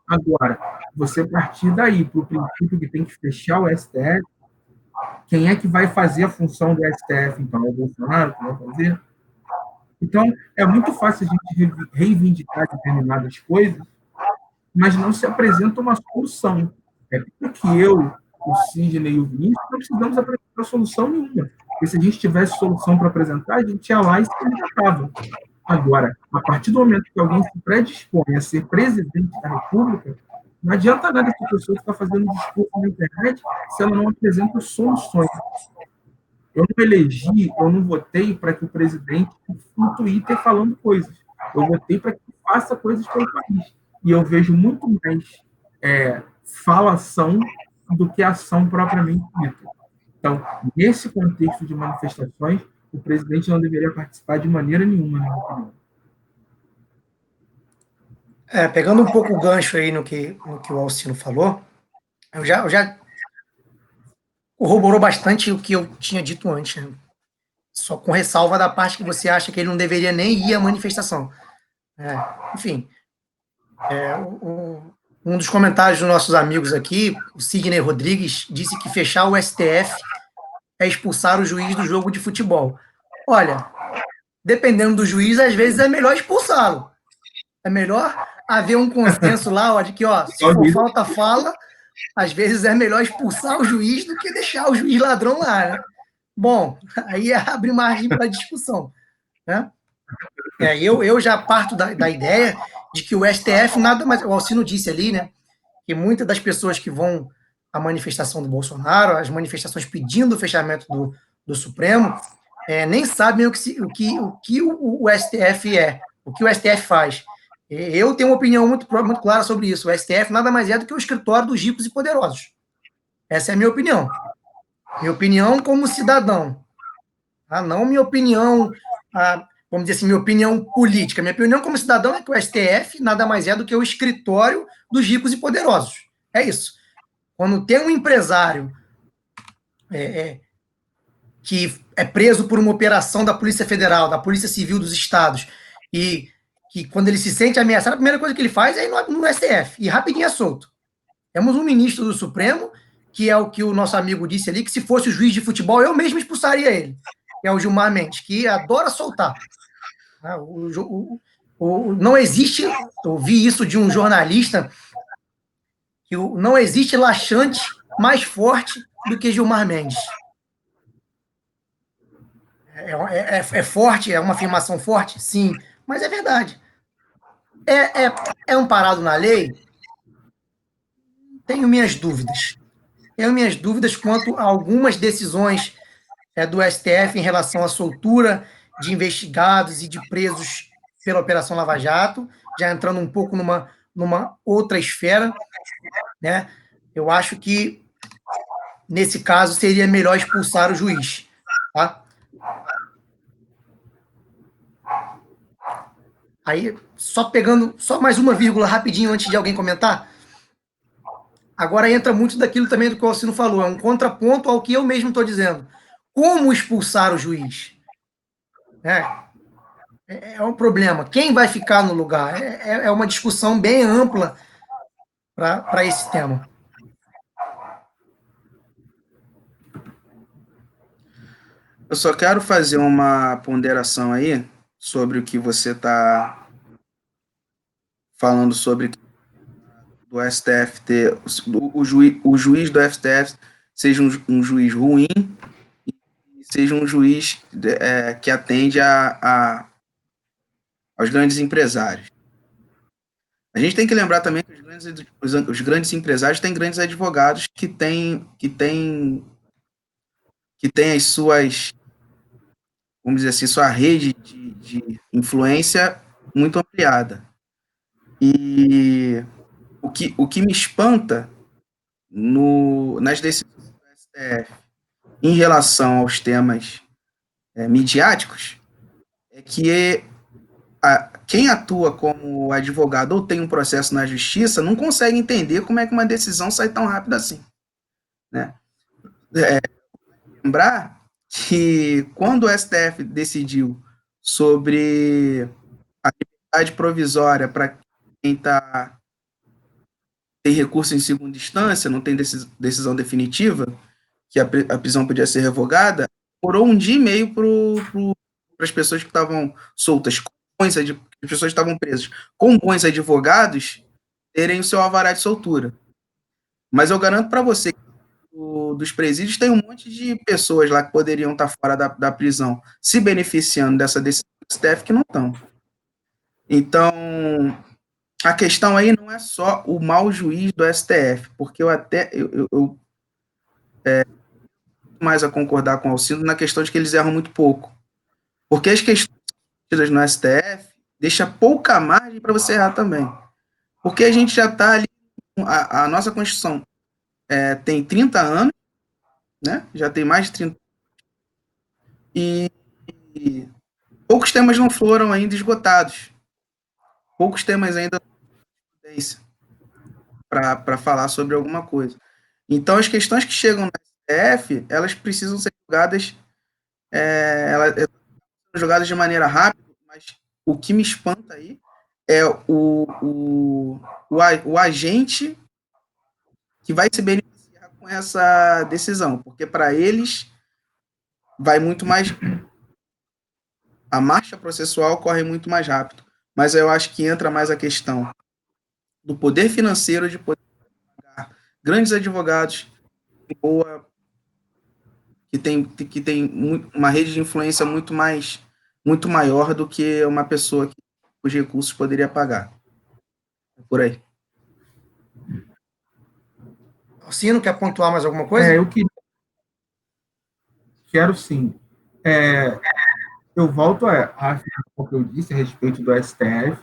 [SPEAKER 2] Agora, você partir daí para o princípio que tem que fechar o STF, quem é que vai fazer a função do STF, então? É o Bolsonaro que vai fazer? Então, é muito fácil a gente reivindicar determinadas coisas, mas não se apresenta uma solução. É porque eu, o Sidney e o Vinícius não precisamos apresentar solução nenhuma. Porque se a gente tivesse solução para apresentar, a gente ia lá e se candidatava. Agora, a partir do momento que alguém se predispõe a ser presidente da República, não adianta nada essa pessoa ficar fazendo discurso na internet se ela não apresenta soluções. Eu não elegi, eu não votei para que o presidente fique no Twitter falando coisas. Eu votei para que faça coisas pelo país. E eu vejo muito mais falação do que ação propriamente dita. Então, nesse contexto de manifestações, o presidente não deveria participar de maneira nenhuma, na minha opinião.
[SPEAKER 1] Pegando um pouco o gancho aí no que o Alcino falou, eu já corroborou bastante o que eu tinha dito antes, né? Só com ressalva da parte que você acha que ele não deveria nem ir à manifestação. Enfim, um dos comentários dos nossos amigos aqui, o Sidney Rodrigues, disse que fechar o STF é expulsar o juiz do jogo de futebol. Olha, dependendo do juiz, às vezes é melhor expulsá-lo. É melhor haver um consenso lá, ó, de que, ó, se for falta, fala. Às vezes é melhor expulsar o juiz do que deixar o juiz ladrão lá, né? Bom, aí abre margem para discussão, né? Eu já parto da ideia de que o STF nada mais... O Alcino disse ali, né, que muitas das pessoas que vão à manifestação do Bolsonaro, as manifestações pedindo o fechamento do Supremo, nem sabem o que o STF é, o que o STF faz. Eu tenho uma opinião muito clara sobre isso. O STF nada mais é do que o escritório dos ricos e poderosos. Essa é a minha opinião. Minha opinião como cidadão. Tá? Não minha opinião, vamos dizer assim, minha opinião política. Minha opinião como cidadão é que o STF nada mais é do que o escritório dos ricos e poderosos. É isso. Quando tem um empresário que é preso por uma operação da Polícia Federal, da Polícia Civil dos Estados, e que quando ele se sente ameaçado, a primeira coisa que ele faz é ir no STF, e rapidinho é solto. Temos um ministro do Supremo, que é o que o nosso amigo disse ali, que se fosse o juiz de futebol, eu mesmo expulsaria ele, que é o Gilmar Mendes, que adora soltar. Não existe, eu vi isso de um jornalista, que não existe laxante mais forte do que Gilmar Mendes. É forte, é uma afirmação forte? Sim, mas é verdade. É amparado na lei? Tenho minhas dúvidas. Tenho minhas dúvidas quanto a algumas decisões do STF em relação à soltura de investigados e de presos pela Operação Lava Jato, já entrando um pouco numa outra esfera, né? Eu acho que, nesse caso, seria melhor expulsar o juiz, tá? Aí, só mais uma vírgula rapidinho antes de alguém comentar. Agora entra muito daquilo também do que o Alcino falou, é um contraponto ao que eu mesmo estou dizendo. Como expulsar o juiz? É um problema. Quem vai ficar no lugar? É uma discussão bem ampla para esse tema.
[SPEAKER 3] Eu só quero fazer uma ponderação aí sobre o que você está falando sobre do STF ter o juiz do STF seja um juiz ruim e seja um juiz que atende aos grandes empresários. A gente tem que lembrar também que os grandes empresários têm grandes advogados que têm as suas, vamos dizer assim, sua rede de influência muito ampliada. E o que me espanta nas decisões do STF em relação aos temas midiáticos é que quem atua como advogado ou tem um processo na justiça não consegue entender como é que uma decisão sai tão rápido assim, né? Lembrar que quando o STF decidiu sobre a liberdade provisória para quem tem recurso em segunda instância, não tem decisão definitiva, que a prisão podia ser revogada, demorou 1 dia e meio para as pessoas que estavam soltas, as pessoas que estavam presas com bons advogados, terem o seu alvará de soltura. Mas eu garanto para você que dos presídios tem um monte de pessoas lá que poderiam estar fora da prisão, se beneficiando dessa decisão do STF, que não estão. Então, a questão aí não é só o mau juiz do STF, porque eu mais a concordar com o Alcindo na questão de que eles erram muito pouco. Porque as questões no STF deixa pouca margem para você errar também. Porque a gente já está ali, a nossa Constituição tem 30 anos, né? Já tem mais de 30 e poucos temas não foram ainda esgotados. Poucos temas ainda para falar sobre alguma coisa. Então, as questões que chegam no STF, elas precisam ser jogadas de maneira rápida, mas o que me espanta aí é o agente que vai se beneficiar com essa decisão, porque para eles vai muito mais, a marcha processual corre muito mais rápido, mas eu acho que entra mais a questão do poder financeiro, de poder pagar grandes advogados que tem uma rede de influência muito maior do que uma pessoa que os recursos poderia pagar. Por aí.
[SPEAKER 1] Alcino, quer pontuar mais alguma coisa?
[SPEAKER 2] Eu quero sim. Eu volto a afirmar o que eu disse a respeito do STF.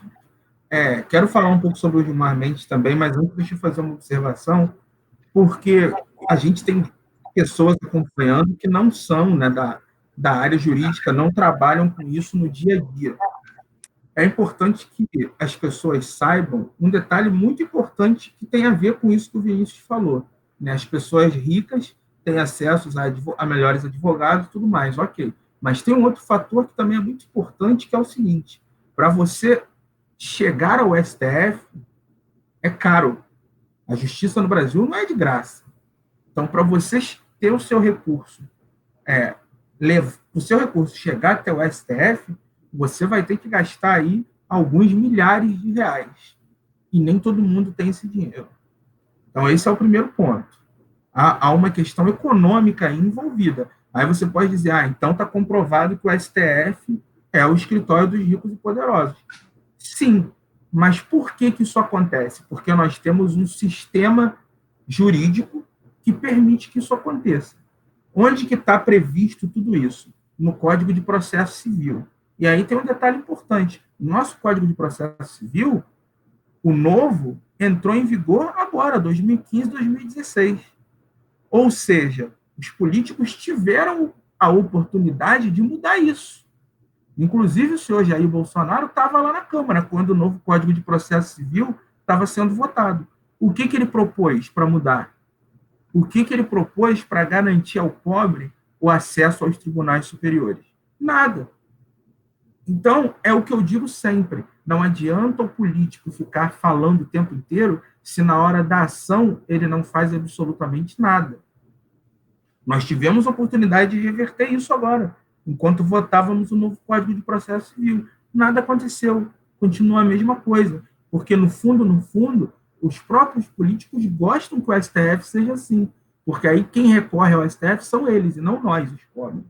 [SPEAKER 2] Quero falar um pouco sobre o Gilmar Mendes também, mas antes deixa eu fazer uma observação, porque a gente tem pessoas acompanhando que não são, né, da área jurídica, não trabalham com isso no dia a dia. É importante que as pessoas saibam um detalhe muito importante que tem a ver com isso que o Vinícius falou, né? As pessoas ricas têm acesso a melhores advogados e tudo mais, ok. Mas tem um outro fator que também é muito importante, que é o seguinte: para você chegar ao STF, é caro. A justiça no Brasil não é de graça. Então, para você ter o seu recurso, o seu recurso chegar até o STF, você vai ter que gastar aí alguns milhares de reais. E nem todo mundo tem esse dinheiro. Então, esse é o primeiro ponto. Há uma questão econômica envolvida. Aí você pode dizer, então está comprovado que o STF é o escritório dos ricos e poderosos. Sim, mas por que isso acontece? Porque nós temos um sistema jurídico que permite que isso aconteça. Onde que está previsto tudo isso? No Código de Processo Civil. E aí tem um detalhe importante. O nosso Código de Processo Civil, o novo, entrou em vigor agora, 2015, 2016. Ou seja, os políticos tiveram a oportunidade de mudar isso. Inclusive, o senhor Jair Bolsonaro estava lá na Câmara, quando o novo Código de Processo Civil estava sendo votado. O que ele propôs para mudar? O que ele propôs para garantir ao pobre o acesso aos tribunais superiores? Nada. Então, é o que eu digo sempre, não adianta o político ficar falando o tempo inteiro se na hora da ação ele não faz absolutamente nada. Nós tivemos a oportunidade de reverter isso agora, enquanto votávamos o novo Código de Processo Civil. Nada aconteceu, continua a mesma coisa, porque no fundo, os próprios políticos gostam que o STF seja assim, porque aí quem recorre ao STF são eles, e não nós, os pobres.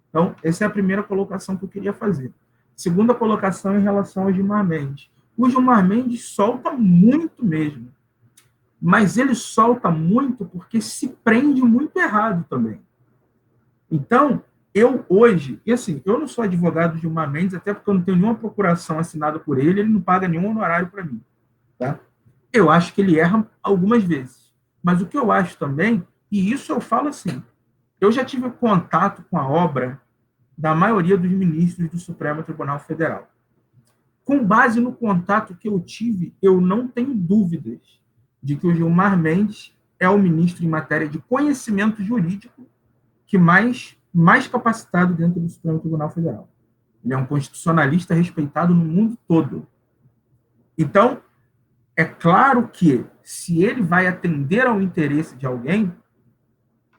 [SPEAKER 2] Então, essa é a primeira colocação que eu queria fazer. Segunda colocação em relação ao Gilmar Mendes. O Gilmar Mendes solta muito mesmo, mas ele solta muito porque se prende muito errado também. Então, eu hoje, e assim, eu não sou advogado de Gilmar Mendes, até porque eu não tenho nenhuma procuração assinada por ele, ele não paga nenhum honorário para mim. Tá? Eu acho que ele erra algumas vezes. Mas o que eu acho também, e isso eu falo assim, eu já tive contato com a obra da maioria dos ministros do Supremo Tribunal Federal. Com base no contato que eu tive, eu não tenho dúvidas de que o Gilmar Mendes é o ministro em matéria de conhecimento jurídico que mais capacitado dentro do Supremo Tribunal Federal. Ele é um constitucionalista respeitado no mundo todo. Então, é claro que, se ele vai atender ao interesse de alguém,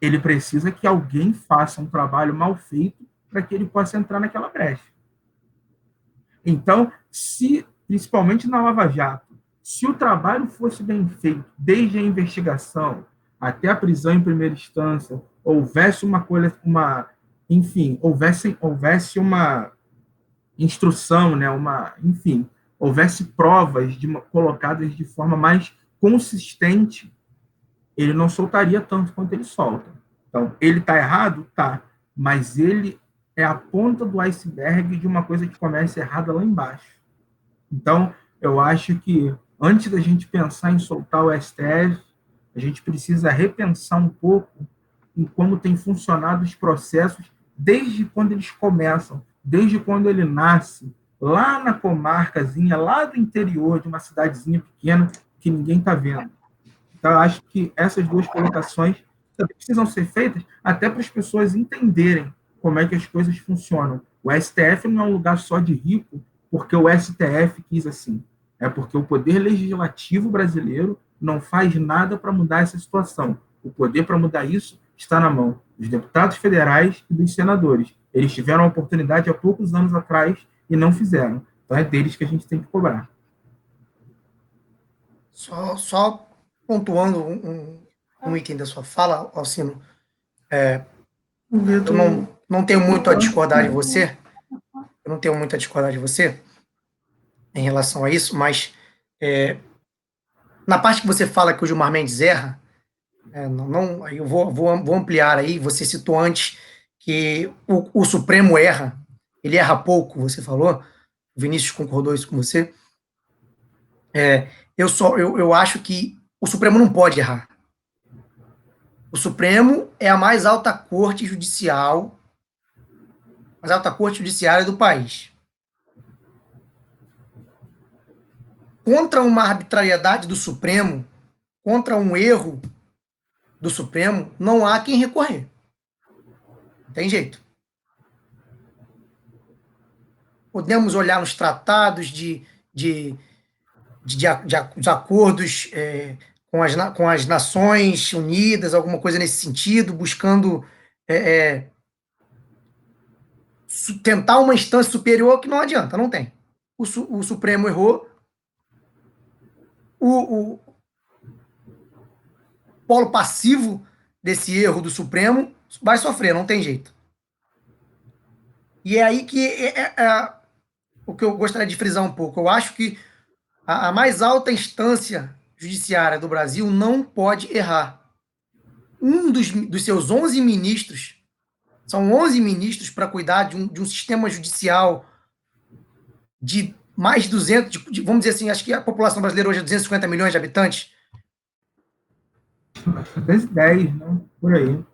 [SPEAKER 2] ele precisa que alguém faça um trabalho mal feito para que ele possa entrar naquela brecha. Então, principalmente na Lava Jato, se o trabalho fosse bem feito, desde a investigação até a prisão em primeira instância, houvesse houvesse uma instrução, né, houvesse provas colocadas de forma mais consistente, ele não soltaria tanto quanto ele solta. Então, ele está errado? Tá. Mas ele é a ponta do iceberg de uma coisa que começa errada lá embaixo. Então, eu acho que, antes da gente pensar em soltar o STF, a gente precisa repensar um pouco em como tem funcionado os processos desde quando eles começam, desde quando ele nasce, lá na comarcazinha, lá do interior de uma cidadezinha pequena que ninguém está vendo. Então, eu acho que essas duas colocações também precisam ser feitas até para as pessoas entenderem como é que as coisas funcionam. O STF não é um lugar só de rico porque o STF quis assim. É porque o poder legislativo brasileiro não faz nada para mudar essa situação. O poder para mudar isso está na mão dos deputados federais e dos senadores. Eles tiveram a oportunidade há poucos anos atrás e não fizeram. Então é deles que a gente tem que cobrar.
[SPEAKER 1] Só pontuando um item da sua fala, Alcino, eu não tenho muito a discordar de você, eu não tenho muito a discordar de você em relação a isso, mas na parte que você fala que o Gilmar Mendes erra, eu vou ampliar aí, você citou antes que o Supremo erra, ele erra pouco, você falou, o Vinícius concordou isso com você, eu acho que o Supremo não pode errar. O Supremo é a mais alta corte judiciária do país. Contra uma arbitrariedade do Supremo, contra um erro do Supremo, não há quem recorrer. Não tem jeito. Podemos olhar nos tratados de acordos com as Nações Unidas, alguma coisa nesse sentido, buscando tentar uma instância superior que não adianta, não tem. O Supremo errou, o polo passivo desse erro do Supremo vai sofrer, não tem jeito. E é aí que o que eu gostaria de frisar um pouco. Eu acho que a mais alta instância judiciária do Brasil não pode errar. um dos seus 11 ministros, são 11 ministros para cuidar de um sistema judicial de mais de 200, vamos dizer assim, acho que a população brasileira hoje é 250 milhões de habitantes.
[SPEAKER 2] 10, né? Por aí.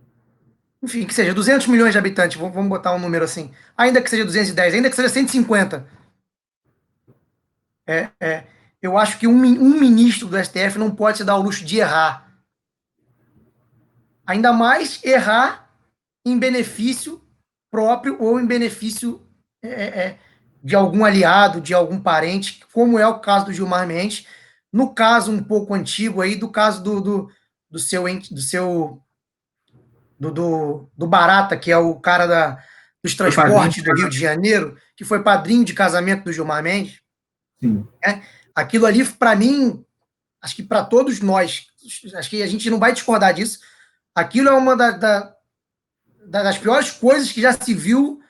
[SPEAKER 1] Enfim, que seja 200 milhões de habitantes, vamos botar um número assim. Ainda que seja 210, ainda que seja 150. Eu acho que um ministro do STF não pode se dar o luxo de errar. Ainda mais errar em benefício próprio ou em benefício de algum aliado, de algum parente, como é o caso do Gilmar Mendes. No caso um pouco antigo aí, do caso do Barata, que é o cara dos transportes do Rio de Janeiro, que foi padrinho de casamento do Gilmar Mendes.
[SPEAKER 2] Sim.
[SPEAKER 1] Aquilo ali, para mim, acho que para todos nós, acho que a gente não vai discordar disso, aquilo é uma das piores coisas que já se viu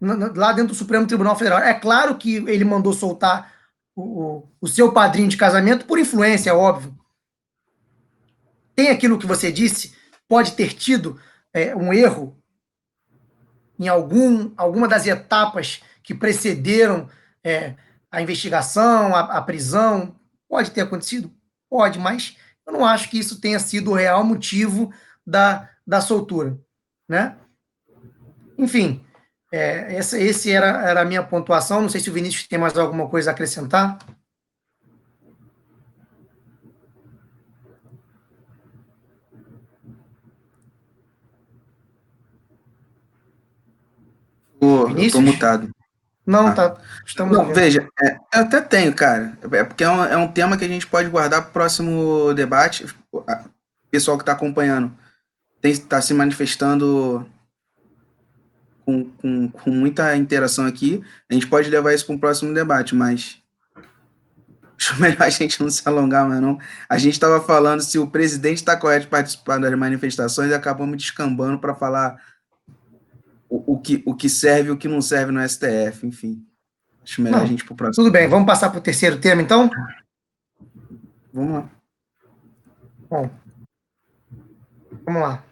[SPEAKER 1] lá dentro do Supremo Tribunal Federal. É claro que ele mandou soltar o seu padrinho de casamento por influência, é óbvio. Tem aquilo que você disse, pode ter tido um erro em alguma das etapas que precederam a investigação, a prisão. Pode ter acontecido? Pode, mas eu não acho que isso tenha sido o real motivo da soltura, né? Enfim, esse era a minha pontuação. Não sei se o Vinícius tem mais alguma coisa a acrescentar.
[SPEAKER 3] Eu estou mutado.
[SPEAKER 1] Não, tá. Estamos
[SPEAKER 3] Não, veja, eu até tenho, cara. Porque é um tema que a gente pode guardar para o próximo debate. O pessoal que está acompanhando está se manifestando com muita interação aqui. A gente pode levar isso para um próximo debate, mas acho melhor a gente não se alongar, mas não. A gente estava falando se o presidente está correto de participar das manifestações e acabamos descambando para falar o que serve e o que não serve no STF, enfim. Acho melhor a gente ir para o próximo.
[SPEAKER 1] Tudo bem, vamos passar para o terceiro tema, então?
[SPEAKER 3] Vamos lá.
[SPEAKER 1] Bom, vamos lá.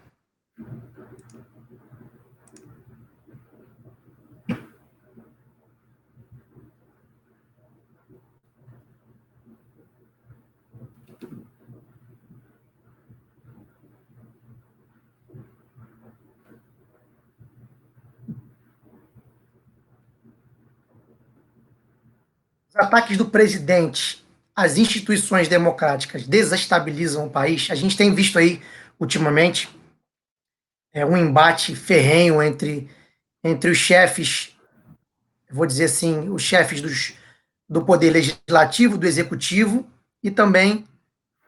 [SPEAKER 1] Os ataques do presidente às instituições democráticas desestabilizam o país. A gente tem visto aí, ultimamente, um embate ferrenho entre os chefes, vou dizer assim, os chefes do Poder Legislativo, do Executivo e também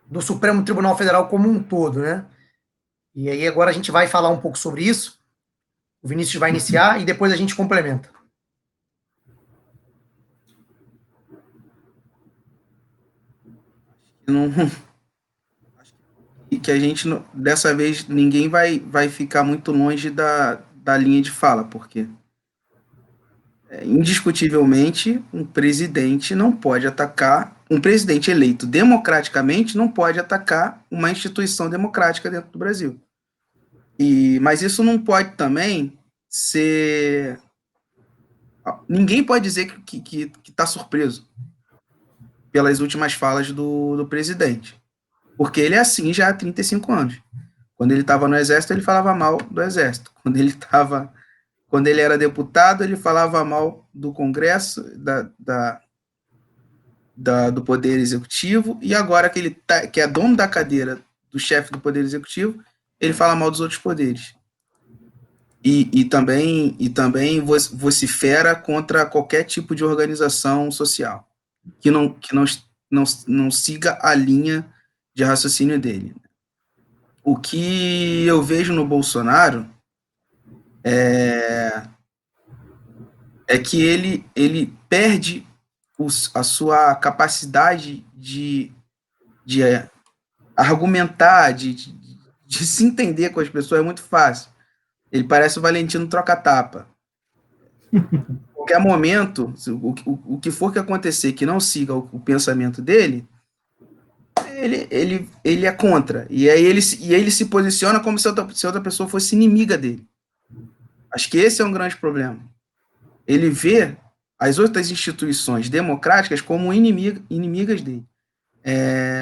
[SPEAKER 1] do Supremo Tribunal Federal como um todo, né? E aí agora a gente vai falar um pouco sobre isso. O Vinícius vai iniciar e depois a gente complementa.
[SPEAKER 3] E que a gente, dessa vez, ninguém vai ficar muito longe da linha de fala, porque indiscutivelmente um presidente não pode atacar, um presidente eleito democraticamente não pode atacar uma instituição democrática dentro do Brasil. Mas isso não pode também ser... Ninguém pode dizer que está surpreso pelas últimas falas do presidente. Porque ele é assim já há 35 anos. Quando ele estava no Exército, ele falava mal do Exército. Quando ele era deputado, ele falava mal do Congresso, do Poder Executivo, e agora que ele que é dono da cadeira do chefe do Poder Executivo, ele fala mal dos outros poderes. E também vocifera contra qualquer tipo de organização social que não siga a linha de raciocínio dele. O que eu vejo no Bolsonaro é que ele perde a sua capacidade de argumentar, de se entender com as pessoas, é muito fácil. Ele parece o Valentino troca-tapa. Qualquer momento, o que for que acontecer que não siga o pensamento dele, ele é contra. E aí ele se posiciona como se outra pessoa fosse inimiga dele. Acho que esse é um grande problema. Ele vê as outras instituições democráticas como inimigas dele.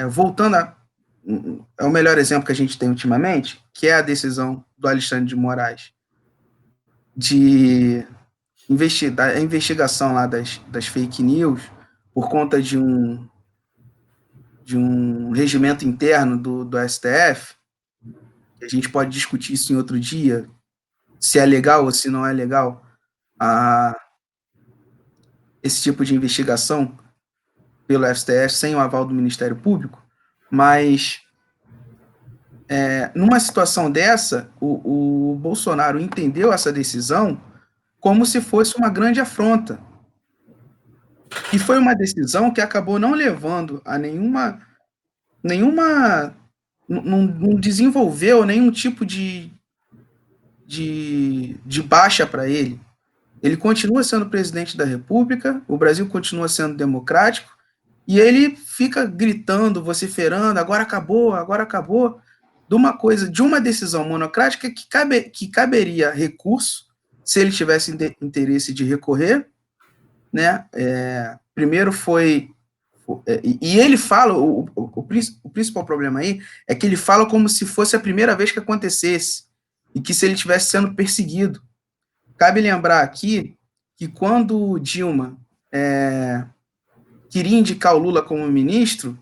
[SPEAKER 3] Voltando é o melhor exemplo que a gente tem ultimamente, que é a decisão do Alexandre de Moraes de a investigação lá das fake news por conta de um regimento interno do STF, que a gente pode discutir isso em outro dia, se é legal ou se não é legal esse tipo de investigação pelo STF sem o aval do Ministério Público, mas numa situação dessa, o Bolsonaro entendeu essa decisão como se fosse uma grande afronta. E foi uma decisão que acabou não levando a não desenvolveu nenhum tipo de baixa para ele. Ele continua sendo presidente da República, o Brasil continua sendo democrático, e ele fica gritando, vociferando, agora acabou, de uma decisão monocrática que caberia recurso, se ele tivesse interesse de recorrer, né? Primeiro foi... E ele fala, o principal problema aí é que ele fala como se fosse a primeira vez que acontecesse, e que se ele estivesse sendo perseguido. Cabe lembrar aqui que quando Dilma queria indicar o Lula como ministro,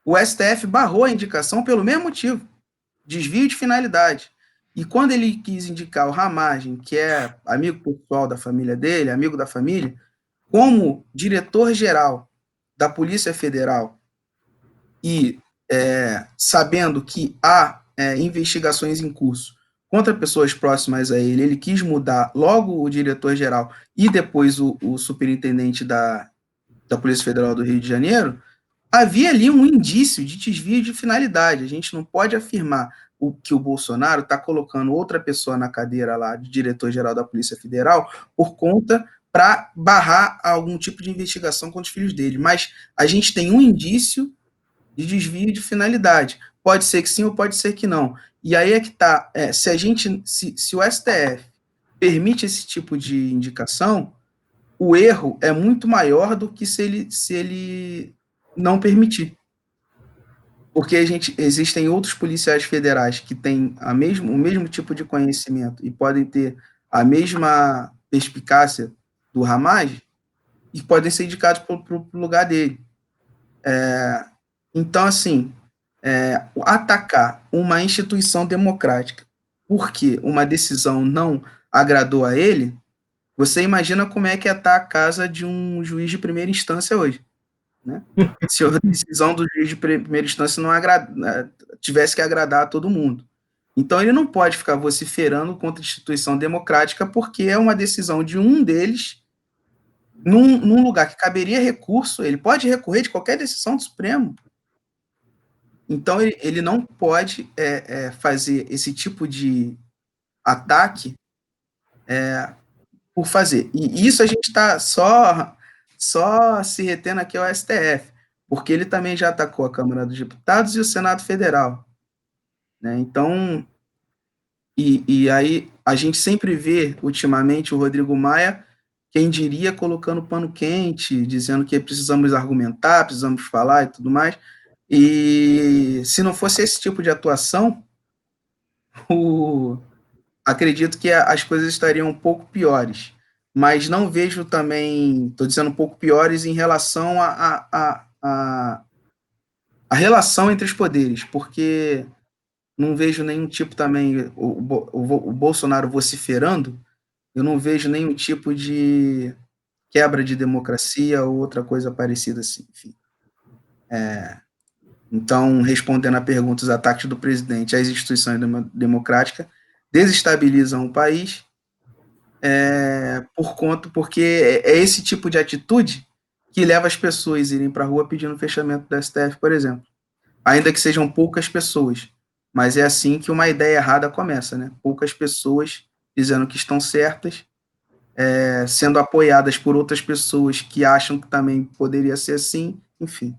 [SPEAKER 3] o STF barrou a indicação pelo mesmo motivo, desvio de finalidade. E quando ele quis indicar o Ramagem, que é amigo pessoal da família dele, amigo da família, como diretor-geral da Polícia Federal, e sabendo que há investigações em curso contra pessoas próximas a ele, ele quis mudar logo o diretor-geral e depois o superintendente da Polícia Federal do Rio de Janeiro, havia ali um indício de desvio de finalidade. A gente não pode afirmar que o Bolsonaro está colocando outra pessoa na cadeira lá de diretor-geral da Polícia Federal por conta para barrar algum tipo de investigação contra os filhos dele. Mas a gente tem um indício de desvio de finalidade. Pode ser que sim ou pode ser que não. E aí é que está. Se o STF permite esse tipo de indicação, o erro é muito maior do que se ele não permitir. Porque existem outros policiais federais que têm o mesmo tipo de conhecimento e podem ter a mesma perspicácia do Ramagem e podem ser indicados para o lugar dele. Então, assim, atacar uma instituição democrática porque uma decisão não agradou a ele, você imagina como é que está a casa de um juiz de primeira instância hoje, né? Se a decisão do juiz de primeira instância não tivesse que agradar a todo mundo. Então, ele não pode ficar vociferando contra a instituição democrática porque é uma decisão de um deles num lugar que caberia recurso. Ele pode recorrer de qualquer decisão do Supremo. Então, ele não pode fazer esse tipo de ataque por fazer. E isso a gente está só se retendo aqui ao STF, porque ele também já atacou a Câmara dos Deputados e o Senado Federal. Né? Então, e aí a gente sempre vê, ultimamente, o Rodrigo Maia, quem diria, colocando pano quente, dizendo que precisamos argumentar, precisamos falar e tudo mais. E se não fosse esse tipo de atuação, acredito que as coisas estariam um pouco piores. Mas não vejo também, estou dizendo um pouco piores em relação à relação entre os poderes, porque não vejo nenhum tipo também, o Bolsonaro vociferando, eu não vejo nenhum tipo de quebra de democracia ou outra coisa parecida assim, enfim. Então, respondendo à pergunta, os ataques do presidente às instituições democráticas desestabilizam o país, porque é esse tipo de atitude que leva as pessoas a irem para a rua pedindo fechamento do STF, por exemplo. Ainda que sejam poucas pessoas, mas é assim que uma ideia errada começa, né? Poucas pessoas dizendo que estão certas, sendo apoiadas por outras pessoas que acham que também poderia ser assim, enfim.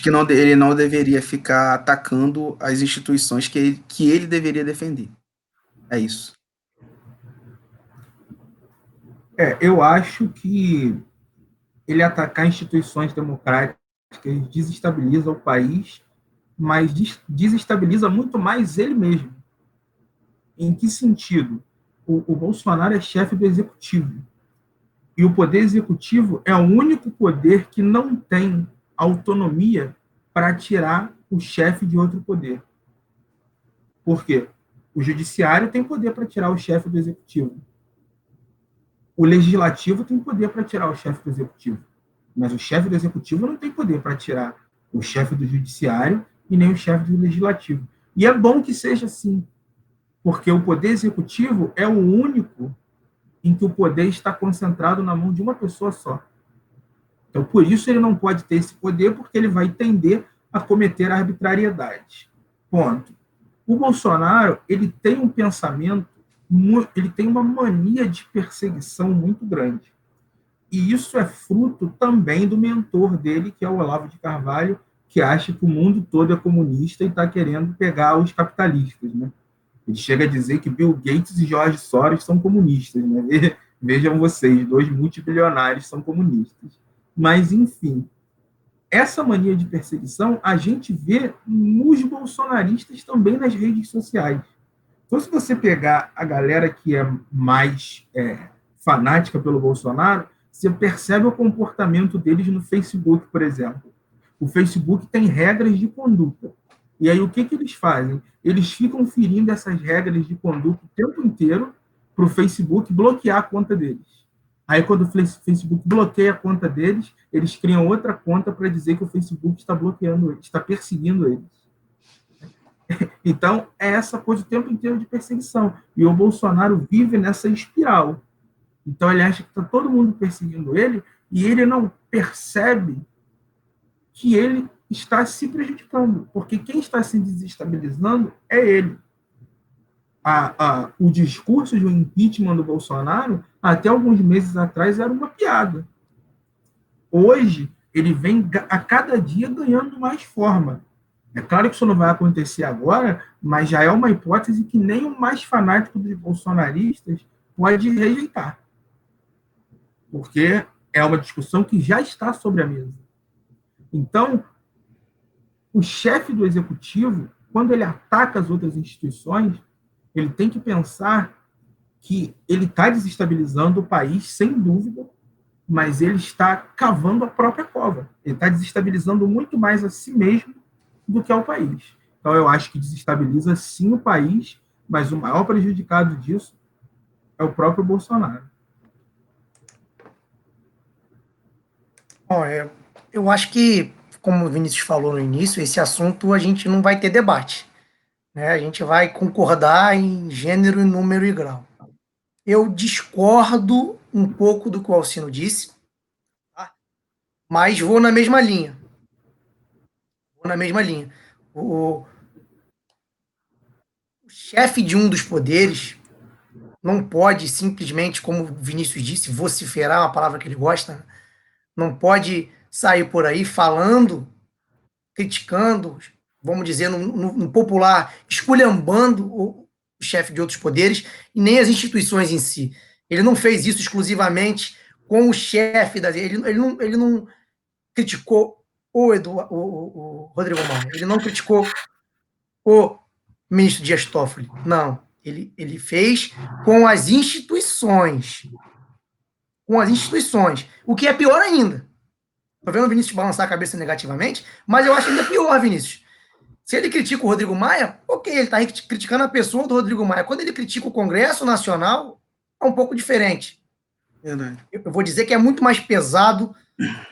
[SPEAKER 3] que ele não deveria ficar atacando as instituições que ele deveria defender. É isso.
[SPEAKER 2] Eu acho que ele atacar instituições democráticas desestabiliza o país, mas desestabiliza muito mais ele mesmo. Em que sentido? O Bolsonaro é chefe do executivo. E o poder executivo é o único poder que não tem autonomia para tirar o chefe de outro poder. Por quê? O judiciário tem poder para tirar o chefe do executivo. O legislativo tem poder para tirar o chefe do executivo. Mas o chefe do executivo não tem poder para tirar o chefe do judiciário e nem o chefe do legislativo. E é bom que seja assim, porque o poder executivo é o único em que o poder está concentrado na mão de uma pessoa só. Então, por isso, ele não pode ter esse poder, porque ele vai tender a cometer arbitrariedade. Ponto. O Bolsonaro, ele tem um pensamento, ele tem uma mania de perseguição muito grande. E isso é fruto também do mentor dele, que é o Olavo de Carvalho, que acha que o mundo todo é comunista e está querendo pegar os capitalistas, né? Ele chega a dizer que Bill Gates e George Soros são comunistas, né? Vejam vocês, 2 multibilionários são comunistas. Mas, enfim, essa mania de perseguição a gente vê nos bolsonaristas também nas redes sociais. Então, se você pegar a galera que é mais fanática pelo Bolsonaro, você percebe o comportamento deles no Facebook, por exemplo. O Facebook tem regras de conduta. E aí, o que eles fazem? Eles ficam ferindo essas regras de conduta o tempo inteiro para o Facebook bloquear a conta deles. Aí, quando o Facebook bloqueia a conta deles, eles criam outra conta para dizer que o Facebook está bloqueando eles, está perseguindo eles. Então, é essa coisa o tempo inteiro de perseguição. E o Bolsonaro vive nessa espiral. Então, ele acha que está todo mundo perseguindo ele e ele não percebe que ele está se prejudicando, porque quem está se desestabilizando é ele. O discurso de um impeachment do Bolsonaro, até alguns meses atrás, era uma piada. Hoje, ele vem a cada dia ganhando mais forma. É claro que isso não vai acontecer agora, mas já é uma hipótese que nem o mais fanático dos bolsonaristas pode rejeitar. Porque é uma discussão que já está sobre a mesa. Então, o chefe do executivo, quando ele ataca as outras instituições, ele tem que pensar que ele está desestabilizando o país, sem dúvida, mas ele está cavando a própria cova. Ele está desestabilizando muito mais a si mesmo do que ao país. Então, eu acho que desestabiliza, sim, o país, mas o maior prejudicado disso é o próprio Bolsonaro.
[SPEAKER 1] Bom, eu acho que, como o Vinícius falou no início, esse assunto a gente não vai ter debate, né? A gente vai concordar em gênero, número e grau. Eu discordo um pouco do que o Alcino disse, tá? Mas vou na mesma linha. O chefe de um dos poderes não pode simplesmente, como o Vinícius disse, vociferar, uma palavra que ele gosta, né? Não pode sair por aí falando, criticando, vamos dizer, no popular, esculhambando o chefe de outros poderes e nem as instituições em si. Ele não fez isso exclusivamente com o chefe da. Ele não criticou o Rodrigo Maia, ele não criticou o ministro Dias Toffoli. Não. Ele fez com as instituições. Com as instituições. O que é pior ainda. Estou vendo o Vinícius balançar a cabeça negativamente, mas eu acho ainda pior, Vinícius. Se ele critica o Rodrigo Maia, ok, ele está criticando a pessoa do Rodrigo Maia. Quando ele critica o Congresso Nacional, é um pouco diferente.
[SPEAKER 3] Verdade.
[SPEAKER 1] Eu vou dizer que é muito mais pesado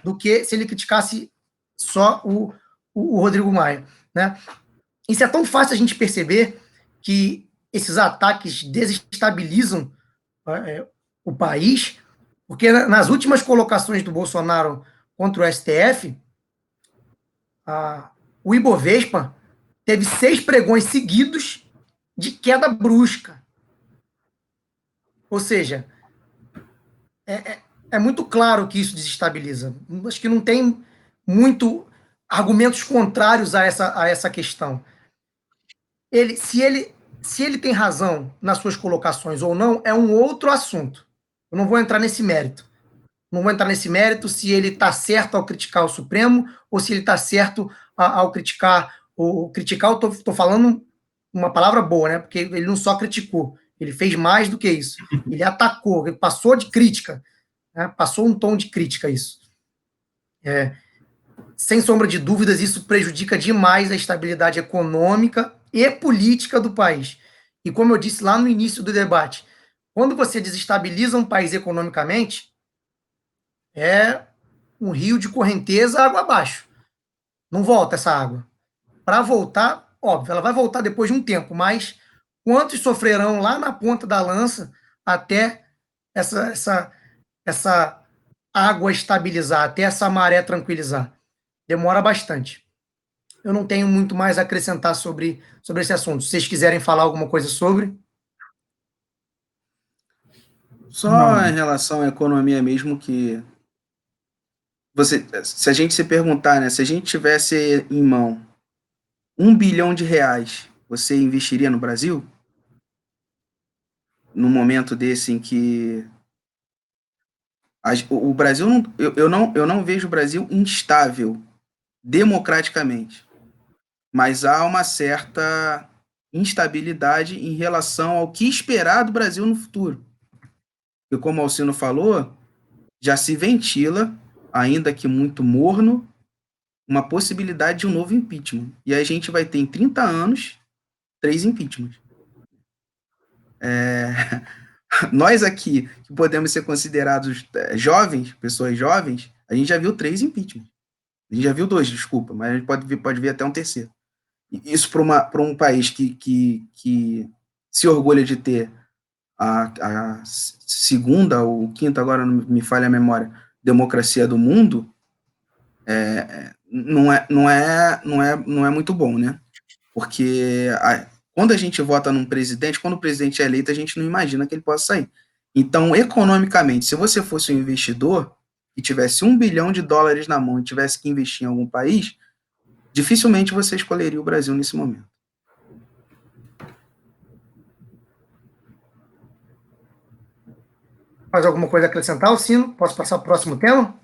[SPEAKER 1] do que se ele criticasse só o Rodrigo Maia, né? Isso é tão fácil a gente perceber que esses ataques desestabilizam o país, porque nas últimas colocações do Bolsonaro contra o STF, o Ibovespa teve 6 pregões seguidos de queda brusca. Ou seja, é muito claro que isso desestabiliza. Acho que não tem muito argumentos contrários a essa questão. Se ele tem razão nas suas colocações ou não, é um outro assunto. Eu não vou entrar nesse mérito. Não vou entrar nesse mérito se ele está certo ao criticar o Supremo ou se ele está certo ao criticar. Criticar, eu estou falando uma palavra boa, né? Porque ele não só criticou, ele fez mais do que isso. Ele atacou, ele passou de crítica, né? Passou um tom de crítica isso. Sem sombra de dúvidas, isso prejudica demais a estabilidade econômica e política do país. E como eu disse lá no início do debate, quando você desestabiliza um país economicamente, é um rio de correnteza água abaixo. Não volta essa água. Para voltar, óbvio, ela vai voltar depois de um tempo, mas quantos sofrerão lá na ponta da lança até essa água estabilizar, até essa maré tranquilizar? Demora bastante. Eu não tenho muito mais a acrescentar sobre esse assunto. Se vocês quiserem falar alguma coisa sobre.
[SPEAKER 3] Só em relação à economia mesmo, que se a gente se perguntar, né, se a gente tivesse em mão R$1 bilhão, você investiria no Brasil? Num momento desse em que o Brasil, eu não vejo o Brasil instável democraticamente, mas há uma certa instabilidade em relação ao que esperar do Brasil no futuro. E como o Alcino falou, já se ventila, ainda que muito morno, uma possibilidade de um novo impeachment. E a gente vai ter em 30 anos 3 impeachments. Nós aqui, que podemos ser considerados jovens, pessoas jovens, a gente já viu 3 impeachments. A gente já viu 2, desculpa, mas a gente pode ver até um terceiro. Isso para um país que se orgulha de ter a segunda ou quinta, agora não me falha a memória, democracia do mundo, não é muito bom, né? Porque quando a gente vota num presidente, quando o presidente é eleito, a gente não imagina que ele possa sair. Então, economicamente, se você fosse um investidor e tivesse $1 bilhão na mão e tivesse que investir em algum país, dificilmente você escolheria o Brasil nesse momento.
[SPEAKER 1] Mais alguma coisa a acrescentar, Alcino? Posso passar para o próximo tema?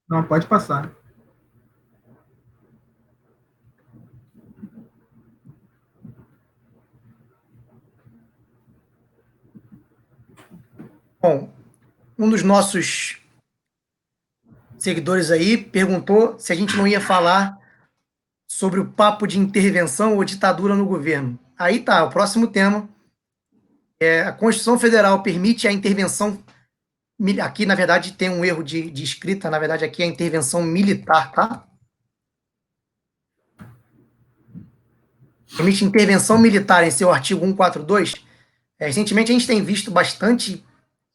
[SPEAKER 2] Não, pode passar.
[SPEAKER 1] Bom, um dos nossos seguidores aí perguntou se a gente não ia falar sobre o papo de intervenção ou ditadura no governo. Aí tá, o próximo tema. A Constituição Federal permite a intervenção. Aqui, na verdade, tem um erro de escrita. Na verdade, aqui é a intervenção militar, tá? Permite intervenção militar em seu artigo 142. Recentemente, a gente tem visto bastante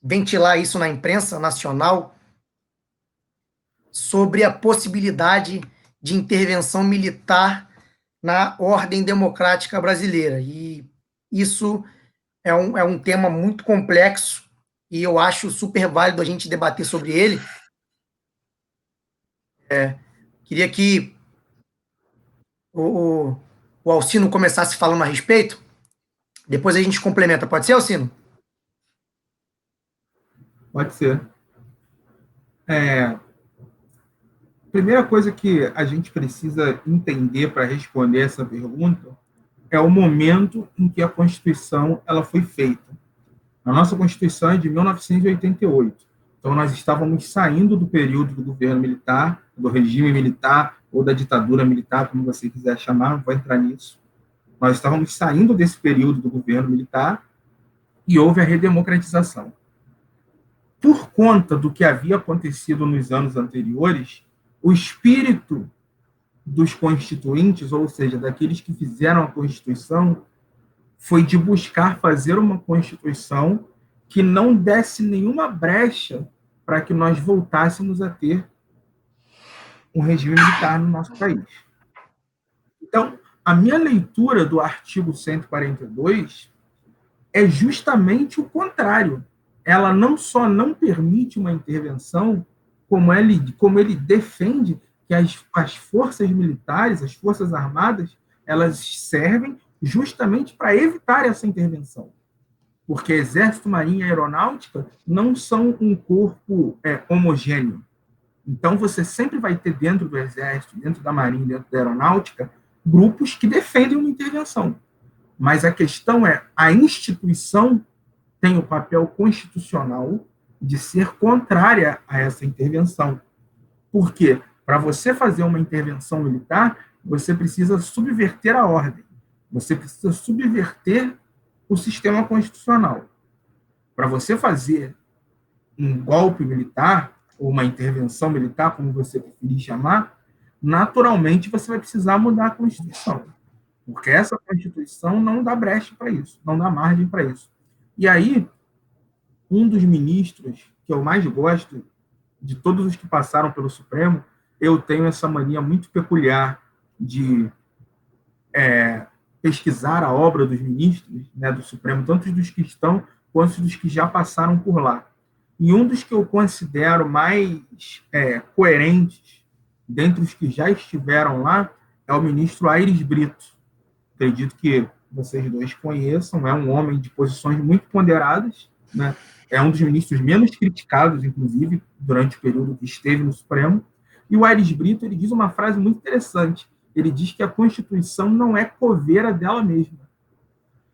[SPEAKER 1] ventilar isso na imprensa nacional sobre a possibilidade de intervenção militar na ordem democrática brasileira. E isso é um tema muito complexo e eu acho super válido a gente debater sobre ele. Queria que o Alcino começasse falando a respeito, depois a gente complementa. Pode ser, Alcino?
[SPEAKER 2] Pode ser. Primeira coisa que a gente precisa entender para responder essa pergunta é o momento em que a Constituição ela foi feita. A nossa Constituição é de 1988. Então, nós estávamos saindo do período do governo militar, do regime militar ou da ditadura militar, como você quiser chamar, não vou entrar nisso. Nós estávamos saindo desse período do governo militar e houve a redemocratização. Por conta do que havia acontecido nos anos anteriores, o espírito dos constituintes, ou seja, daqueles que fizeram a Constituição, foi de buscar fazer uma Constituição que não desse nenhuma brecha para que nós voltássemos a ter um regime militar no nosso país. Então, a minha leitura do artigo 142 é justamente o contrário. Ela não só não permite uma intervenção, como ele defende que as forças militares, as forças armadas, elas servem justamente para evitar essa intervenção. Porque Exército, Marinha e Aeronáutica não são um corpo homogêneo. Então, você sempre vai ter dentro do Exército, dentro da Marinha, dentro da Aeronáutica, grupos que defendem uma intervenção. Mas a questão é, a instituição tem o papel constitucional de ser contrária a essa intervenção. Por quê? Para você fazer uma intervenção militar, você precisa subverter a ordem. Você precisa subverter o sistema constitucional. Para você fazer um golpe militar, ou uma intervenção militar, como você preferir chamar, naturalmente você vai precisar mudar a Constituição. Porque essa Constituição não dá brecha para isso, não dá margem para isso. E aí, um dos ministros que eu mais gosto, de todos os que passaram pelo Supremo, eu tenho essa mania muito peculiar de pesquisar a obra dos ministros, né, do Supremo, tanto dos que estão quanto dos que já passaram por lá. E um dos que eu considero mais coerentes, dentre os que já estiveram lá, é o ministro Aires Brito. Acredito que vocês dois conheçam, é um homem de posições muito ponderadas, né? É um dos ministros menos criticados, inclusive, durante o período que esteve no Supremo. E o Aires Brito, ele diz uma frase muito interessante. Ele diz que a Constituição não é coveira dela mesma.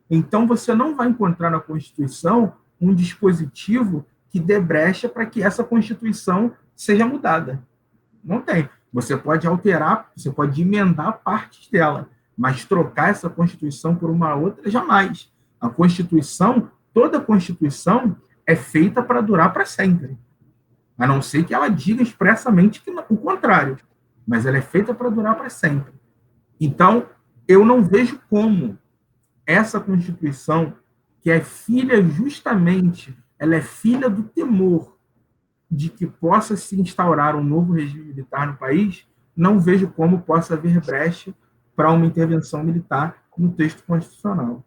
[SPEAKER 2] Então, você não vai encontrar na Constituição um dispositivo que dê brecha para que essa Constituição seja mudada. Não tem. Você pode alterar, você pode emendar partes dela, mas trocar essa Constituição por uma outra, jamais. A Constituição, toda Constituição, é feita para durar para sempre. A não ser que ela diga expressamente que o contrário. Mas ela é feita para durar para sempre. Então, eu não vejo como essa Constituição, que é filha justamente, ela é filha do temor de que possa se instaurar um novo regime militar no país, não vejo como possa haver brecha para uma intervenção militar no texto constitucional.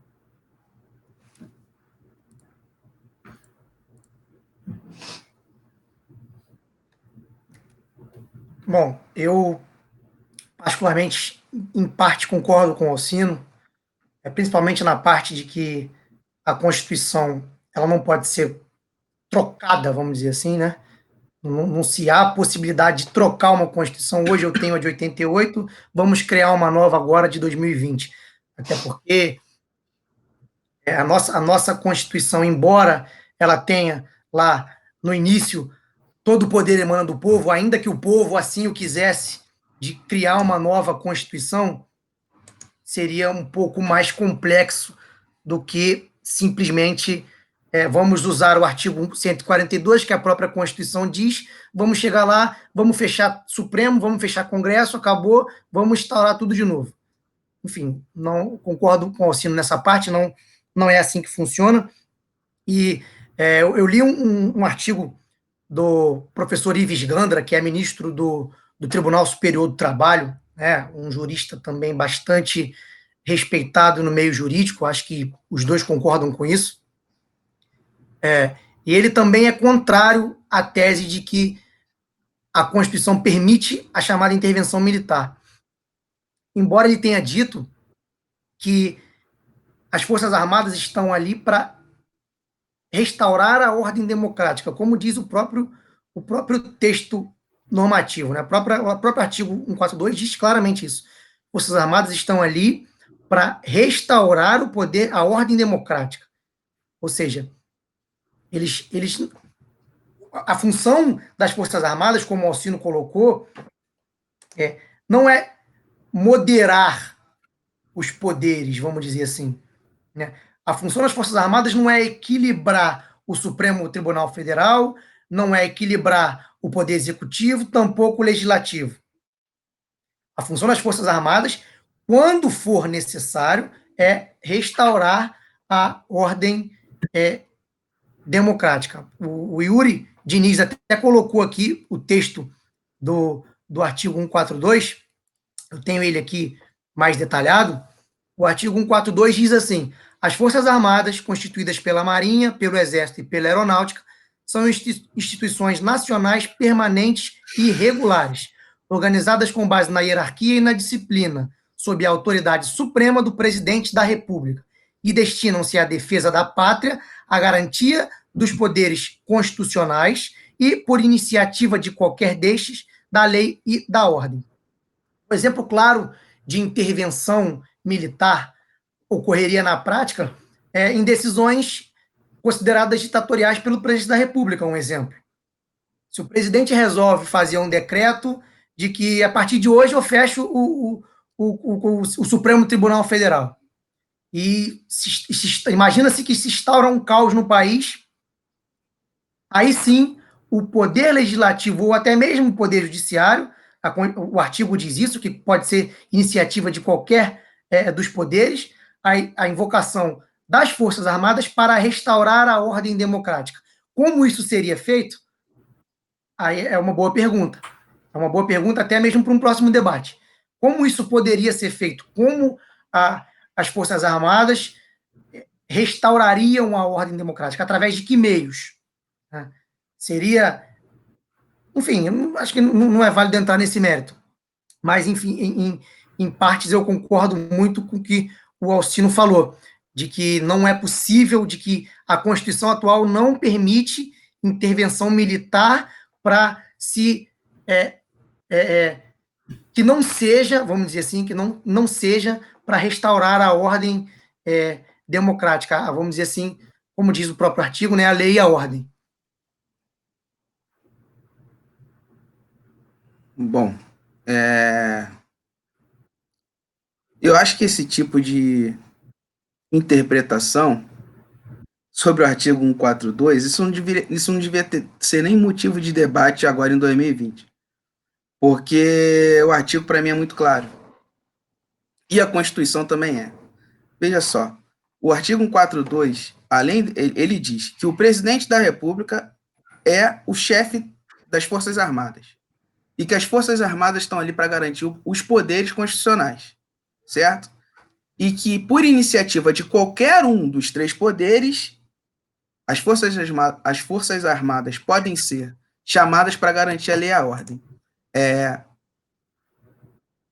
[SPEAKER 1] Bom, eu particularmente, em parte, concordo com o Alcino, principalmente na parte de que a Constituição ela não pode ser trocada, vamos dizer assim, né? Não se há possibilidade de trocar uma Constituição. Hoje eu tenho a de 88, vamos criar uma nova agora de 2020. Até porque a nossa Constituição, embora ela tenha lá no início todo o poder emana do povo, ainda que o povo assim o quisesse, de criar uma nova Constituição, seria um pouco mais complexo do que simplesmente vamos usar o artigo 142, que a própria Constituição diz, vamos chegar lá, vamos fechar Supremo, vamos fechar Congresso, acabou, vamos instaurar tudo de novo. Enfim, não concordo com o Alcino nessa parte, não é assim que funciona. E eu li um artigo do professor Ives Gandra, que é ministro do Tribunal Superior do Trabalho, né, um jurista também bastante respeitado no meio jurídico, acho que os dois concordam com isso. E ele também é contrário à tese de que a Constituição permite a chamada intervenção militar. Embora ele tenha dito que as Forças Armadas estão ali para restaurar a ordem democrática, como diz o próprio texto normativo, né? O próprio artigo 142 diz claramente isso. Forças Armadas estão ali para restaurar o poder, a ordem democrática. Ou seja, a função das Forças Armadas, como o Alcino colocou, não é moderar os poderes, vamos dizer assim, né? A função das Forças Armadas não é equilibrar o Supremo Tribunal Federal, não é equilibrar o Poder Executivo, tampouco o Legislativo. A função das Forças Armadas, quando for necessário, é restaurar a ordem democrática. O Yuri Diniz até colocou aqui o texto do artigo 142, eu tenho ele aqui mais detalhado. O artigo 142 diz assim: as Forças Armadas, constituídas pela Marinha, pelo Exército e pela Aeronáutica, são instituições nacionais permanentes e regulares. organizadas com base na hierarquia e na disciplina, sob a autoridade suprema do presidente da República, e destinam-se à defesa da pátria, à garantia dos poderes constitucionais e, por iniciativa de qualquer destes, da lei e da ordem. Um exemplo claro de intervenção militar ocorreria na prática em decisões consideradas ditatoriais pelo presidente da República, um exemplo. Se o presidente resolve fazer um decreto de que, a partir de hoje, eu fecho o Supremo Tribunal Federal, e imagina-se que se instaura um caos no país, aí sim, o poder legislativo, ou até mesmo o poder judiciário, o artigo diz isso, que pode ser iniciativa de qualquer dos poderes, a invocação das Forças Armadas para restaurar a ordem democrática. Como isso seria feito? Aí é uma boa pergunta. É uma boa pergunta até mesmo para um próximo debate. Como isso poderia ser feito? Como as Forças Armadas restaurariam a ordem democrática? Através de que meios? Seria... Enfim, acho que não é válido entrar nesse mérito. Mas, enfim, em partes eu concordo muito com o que o Alcino falou, de que não é possível, de que a Constituição atual não permite intervenção militar para se... que não seja, vamos dizer assim, que não seja para restaurar a ordem democrática, vamos dizer assim, como diz o próprio artigo, né, a lei e a ordem.
[SPEAKER 3] Bom, eu acho que esse tipo de interpretação sobre o artigo 142, isso não devia ser nem motivo de debate agora em 2020, porque o artigo para mim é muito claro. E a Constituição também é. Veja só, o artigo 142, ele diz que o presidente da República é o chefe das Forças Armadas e que as Forças Armadas estão ali para garantir os poderes constitucionais, certo? E que, por iniciativa de qualquer um dos três poderes, as Forças Armadas podem ser chamadas para garantir a lei e a ordem.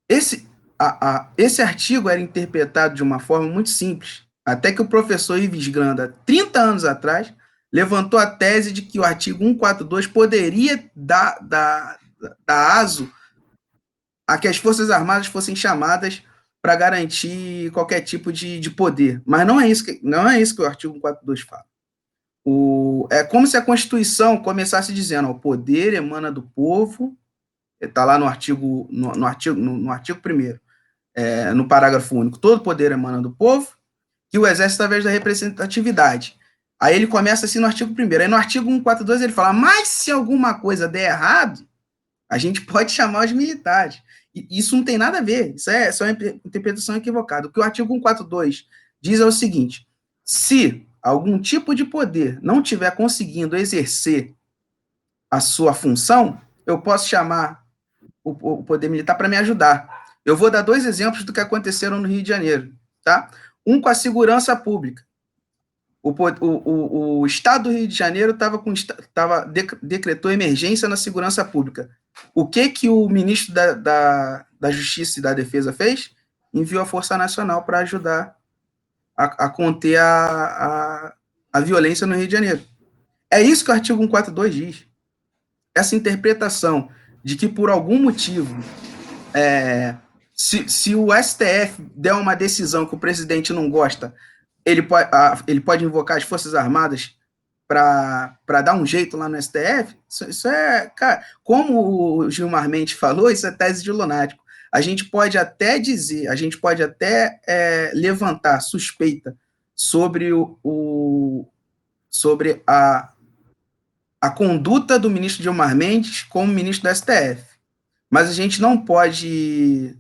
[SPEAKER 3] Esse artigo era interpretado de uma forma muito simples, até que o professor Ives Granda, 30 anos atrás, levantou a tese de que o artigo 142 poderia dar aso a que as Forças Armadas fossem chamadas para garantir qualquer tipo de poder. Mas não é isso que o artigo 142 fala. É como se a Constituição começasse dizendo: o poder emana do povo, está lá no artigo 1º, no parágrafo único, todo poder emana do povo, que o exército através da representatividade. Aí ele começa assim no artigo 1º. Aí no artigo 142 ele fala: mas se alguma coisa der errado, a gente pode chamar os militares. E isso não tem nada a ver, isso é só uma interpretação equivocada. O que o artigo 142 diz é o seguinte: se algum tipo de poder não estiver conseguindo exercer a sua função, eu posso chamar o poder militar para me ajudar. Eu vou dar 2 exemplos do que aconteceram no Rio de Janeiro, tá? Um com a segurança pública. O Estado do Rio de Janeiro decretou emergência na segurança pública. O que o ministro da Justiça e da Defesa fez? Enviou a Força Nacional para ajudar a conter a violência no Rio de Janeiro. É isso que o artigo 142 diz. Essa interpretação de que, por algum motivo, se o STF der uma decisão que o presidente não gosta, ele pode invocar as Forças Armadas para dar um jeito lá no STF. Isso é, cara, como o Gilmar Mendes falou, isso é tese de lunático. A gente pode até dizer, levantar suspeita sobre sobre a conduta do ministro Gilmar Mendes como ministro do STF. Mas a gente não pode,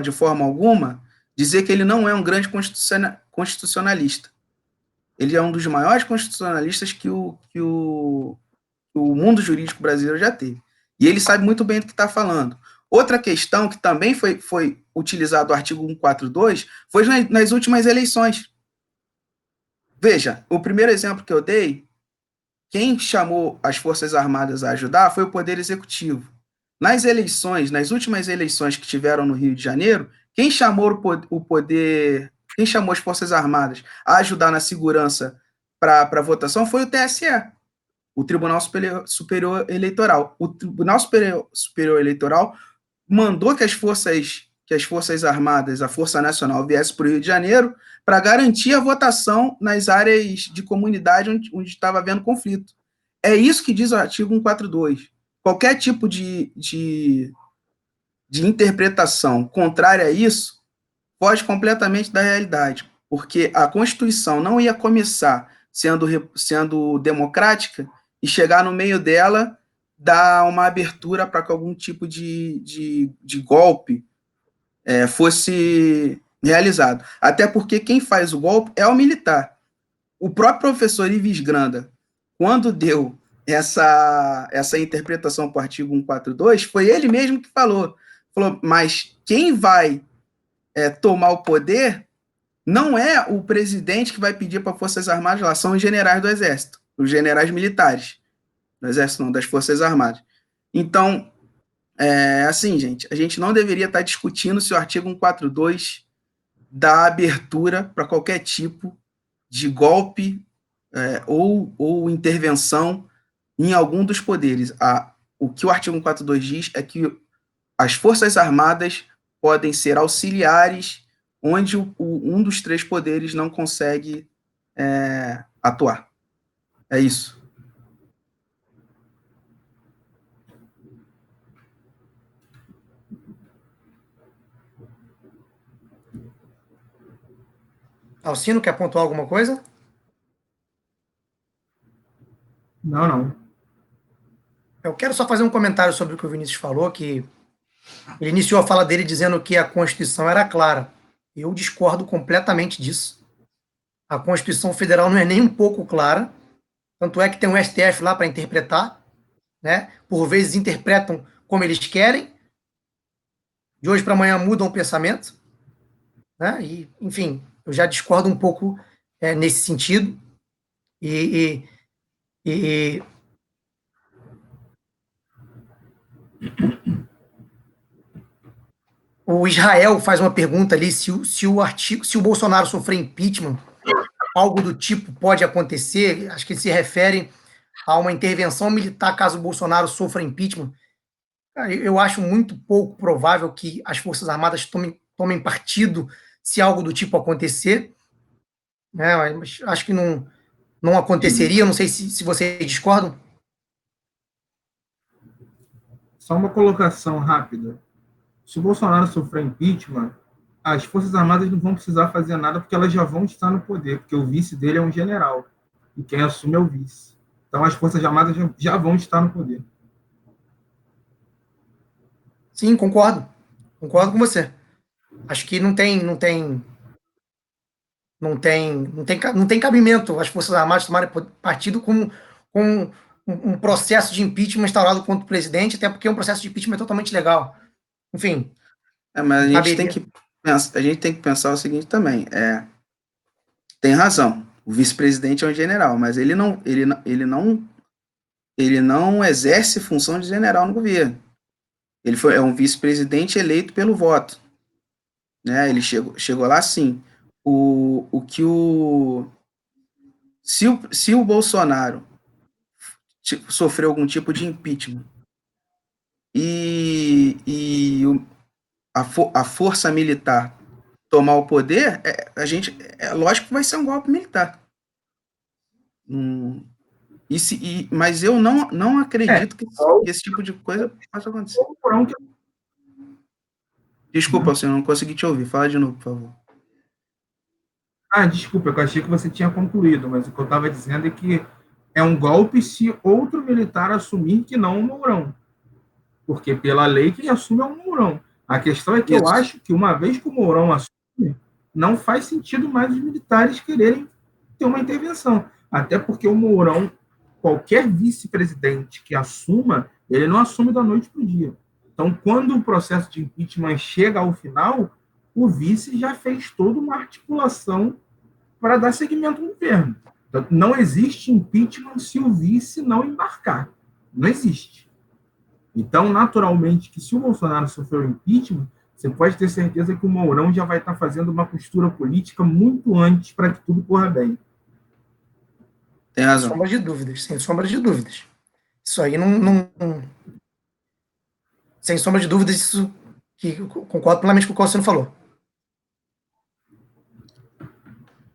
[SPEAKER 3] de forma alguma, dizer que ele não é um grande constitucionalista. Ele é um dos maiores constitucionalistas que o mundo jurídico brasileiro já teve. E ele sabe muito bem do que está falando. Outra questão que também foi utilizado o artigo 142 foi nas últimas eleições. Veja, o primeiro exemplo que eu dei, quem chamou as Forças Armadas a ajudar foi o Poder Executivo. nas últimas eleições que tiveram no Rio de Janeiro, quem chamou o poder, quem chamou as Forças Armadas a ajudar na segurança para a votação foi o TSE, o Tribunal Superior Eleitoral. O Tribunal Superior Eleitoral mandou que as Forças Armadas, a Força Nacional, viesse para o Rio de Janeiro para garantir a votação nas áreas de comunidade onde estava havendo conflito. É isso que diz o artigo 142. Qualquer tipo de interpretação contrária a isso foge completamente da realidade, porque a Constituição não ia começar sendo democrática e chegar no meio dela dar uma abertura para que algum tipo de golpe fosse realizado. Até porque quem faz o golpe é o militar. O próprio professor Ives Granda, quando deu essa interpretação para o artigo 142, foi ele mesmo que falou, mas quem vai tomar o poder não é o presidente que vai pedir para as Forças Armadas lá, são os generais do Exército, os generais militares, do Exército não, das Forças Armadas. Então, assim, gente, a gente não deveria estar discutindo se o artigo 142 dá abertura para qualquer tipo de golpe ou intervenção em algum dos poderes. O que o artigo 142 diz é que as Forças Armadas podem ser auxiliares onde um dos três poderes não consegue atuar. É isso.
[SPEAKER 1] Alcino, quer pontuar alguma coisa?
[SPEAKER 2] Não.
[SPEAKER 1] Eu quero só fazer um comentário sobre o que o Vinícius falou, que ele iniciou a fala dele dizendo que a Constituição era clara. Eu discordo completamente disso. A Constituição Federal não é nem um pouco clara, tanto é que tem um STF lá para interpretar, né? Por vezes interpretam como eles querem, de hoje para amanhã mudam o pensamento, né? E, enfim, eu já discordo um pouco nesse sentido. E o Israel faz uma pergunta ali se o Bolsonaro sofrer impeachment, algo do tipo pode acontecer. Acho que ele se refere a uma intervenção militar caso o Bolsonaro sofra impeachment. Eu acho muito pouco provável que as Forças Armadas tomem partido se algo do tipo acontecer, né? Mas acho que não aconteceria. Não sei se vocês discordam.
[SPEAKER 2] Só uma colocação rápida. Se o Bolsonaro sofrer impeachment, as Forças Armadas não vão precisar fazer nada porque elas já vão estar no poder, porque o vice dele é um general. E quem assume é o vice. Então as Forças Armadas já vão estar no poder.
[SPEAKER 1] Sim, concordo. Concordo com você. Acho que não tem cabimento as Forças Armadas tomarem partido com um processo de impeachment instaurado contra o presidente, até porque um processo de impeachment é totalmente legal. Enfim.
[SPEAKER 3] Mas a gente tem que pensar o seguinte também. Tem razão. O vice-presidente é um general, mas ele não exerce função de general no governo. Ele é um vice-presidente eleito pelo voto. Né? Ele chegou lá sim. Se o Bolsonaro sofreu algum tipo de impeachment e a força militar tomar o poder, lógico que vai ser um golpe militar. Mas eu não acredito que esse tipo de coisa possa acontecer. Desculpa, eu não consegui te ouvir. Fala de novo, por favor.
[SPEAKER 2] Desculpa, eu achei que você tinha concluído, mas o que eu estava dizendo é que é um golpe se outro militar assumir que não o Mourão. Porque pela lei quem assume é o Mourão. A questão é que eu acho que uma vez que o Mourão assume, não faz sentido mais os militares quererem ter uma intervenção. Até porque o Mourão, qualquer vice-presidente que assuma, ele não assume da noite para o dia. Então, quando o processo de impeachment chega ao final, o vice já fez toda uma articulação para dar seguimento ao governo. Então, não existe impeachment se o vice não embarcar. Não existe. Então, naturalmente, que se o Bolsonaro sofreu impeachment, você pode ter certeza que o Mourão já vai estar fazendo uma costura política muito antes para que tudo corra bem.
[SPEAKER 3] Tem
[SPEAKER 1] Sem
[SPEAKER 3] razão.
[SPEAKER 1] sombra de dúvidas, sem sombra de dúvidas. Isso aí sem sombra de dúvidas, isso que eu concordo plenamente com o que o Alcino falou.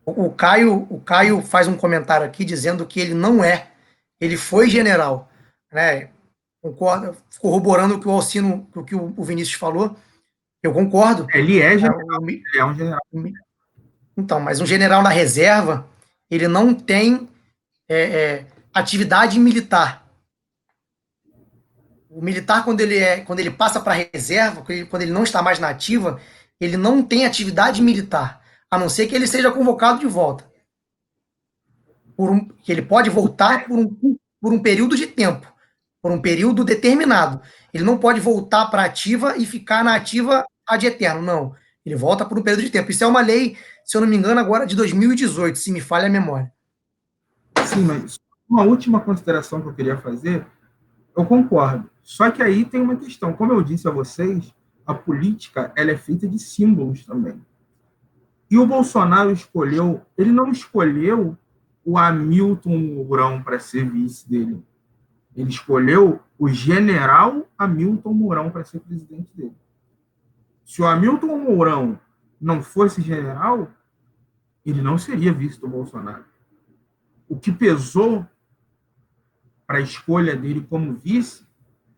[SPEAKER 1] O Caio faz um comentário aqui dizendo que ele não é, ele foi general, né? Concordo, corroborando o que o Alcino, o que o Vinícius falou, eu concordo.
[SPEAKER 2] Ele é general, ele é um general.
[SPEAKER 1] Então, mas um general na reserva, ele não tem atividade militar. O militar, quando ele passa para a reserva, quando ele não está mais na ativa, ele não tem atividade militar, a não ser que ele seja convocado de volta. Que ele pode voltar por um período de tempo, por um período determinado. Ele não pode voltar para a ativa e ficar na ativa ad eterno, não. Ele volta por um período de tempo. Isso é uma lei, se eu não me engano, agora de 2018, se me falha a memória.
[SPEAKER 2] Sim, mas uma última consideração que eu queria fazer, eu concordo. Só que aí tem uma questão. Como eu disse a vocês, a política ela é feita de símbolos também. E o Bolsonaro ele não escolheu o Hamilton Mourão para ser vice dele. Ele escolheu o general Hamilton Mourão para ser presidente dele. Se o Hamilton Mourão não fosse general, ele não seria vice do Bolsonaro. O que pesou para a escolha dele como vice,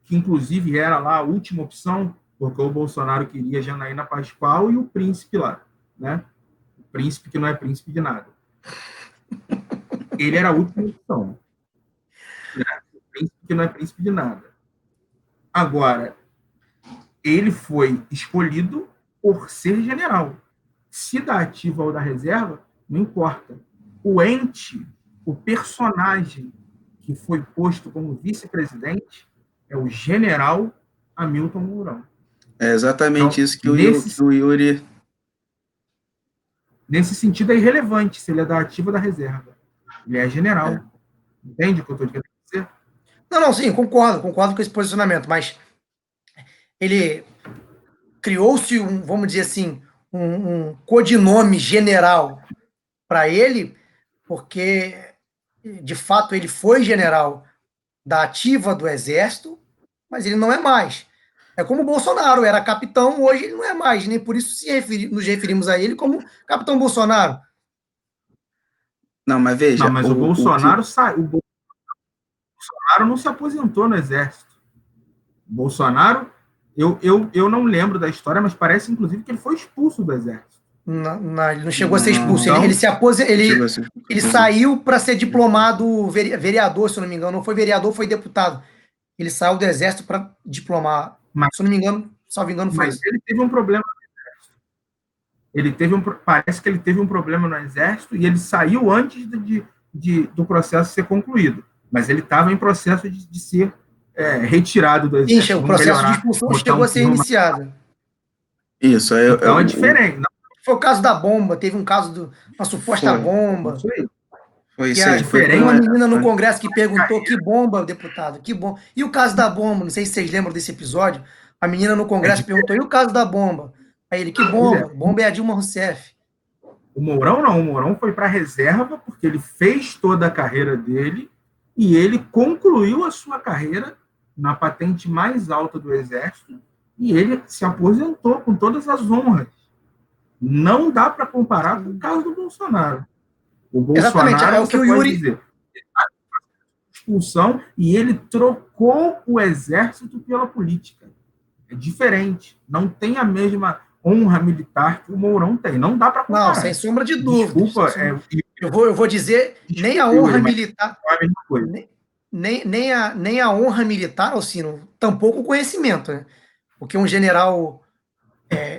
[SPEAKER 2] que inclusive era lá a última opção, porque o Bolsonaro queria Janaína Pascoal e o príncipe lá, né? O príncipe que não é príncipe de nada. Ele era a última opção. Né? O príncipe que não é príncipe de nada. Agora, ele foi escolhido por ser general. Se da ativa ou da reserva, não importa. O ente, o personagem que foi posto como vice-presidente é o general Hamilton Mourão.
[SPEAKER 3] É exatamente
[SPEAKER 2] então,
[SPEAKER 3] isso que o Yuri...
[SPEAKER 2] Nesse sentido, é irrelevante se ele é da ativa ou da reserva. Ele é general. É. Entende o que eu estou querendo dizer?
[SPEAKER 1] Não, sim, concordo com esse posicionamento, mas ele criou-se vamos dizer assim, um codinome general para ele, porque, de fato, ele foi general da ativa do Exército, mas ele não é mais. É como o Bolsonaro, era capitão, hoje ele não é mais, nem por isso nos referimos a ele como capitão Bolsonaro.
[SPEAKER 3] Não, mas veja...
[SPEAKER 2] Não, mas o Bolsonaro saiu. O Bolsonaro não se aposentou no Exército. O Bolsonaro, eu não lembro da história, mas parece, inclusive, que ele foi expulso do Exército.
[SPEAKER 1] Não, ele não chegou a ser expulso. Ele saiu para ser diplomado vereador, se eu não me engano. Não foi vereador, foi deputado. Ele saiu do Exército para diplomar. Se eu não me engano, salvo engano, foi isso.
[SPEAKER 2] Mas ele teve um problema no Exército. Parece que ele teve um problema no Exército e ele saiu antes do processo ser concluído. Mas ele estava em processo de ser retirado do Exército.
[SPEAKER 1] Sim, o processo de expulsão chegou a ser iniciado.
[SPEAKER 3] Isso.
[SPEAKER 2] Então é diferente.
[SPEAKER 1] Foi o caso da bomba, teve um caso uma suposta bomba.
[SPEAKER 3] Foi isso aí.
[SPEAKER 1] Foi uma menina no Congresso que perguntou que bomba, deputado, que bomba. E o caso da bomba? Não sei se vocês lembram desse episódio. A menina no Congresso perguntou, e o caso da bomba? Aí ele, que bomba? Bomba é a Dilma Rousseff.
[SPEAKER 2] O Mourão não, o Mourão foi para a reserva porque ele fez toda a carreira dele e ele concluiu a sua carreira na patente mais alta do Exército e ele se aposentou com todas as honras. Não dá para comparar com o caso do Bolsonaro. O Bolsonaro, exatamente, é o que o Yuri dizer, expulsão e ele trocou o Exército pela política. É diferente. Não tem a mesma honra militar que o Mourão tem. Não dá para comparar.
[SPEAKER 1] Não, sem sombra de dúvida.
[SPEAKER 2] Desculpa.
[SPEAKER 1] Eu vou dizer, nem a honra militar... Nem a honra militar, Alcino, tampouco o conhecimento. Né? Porque um general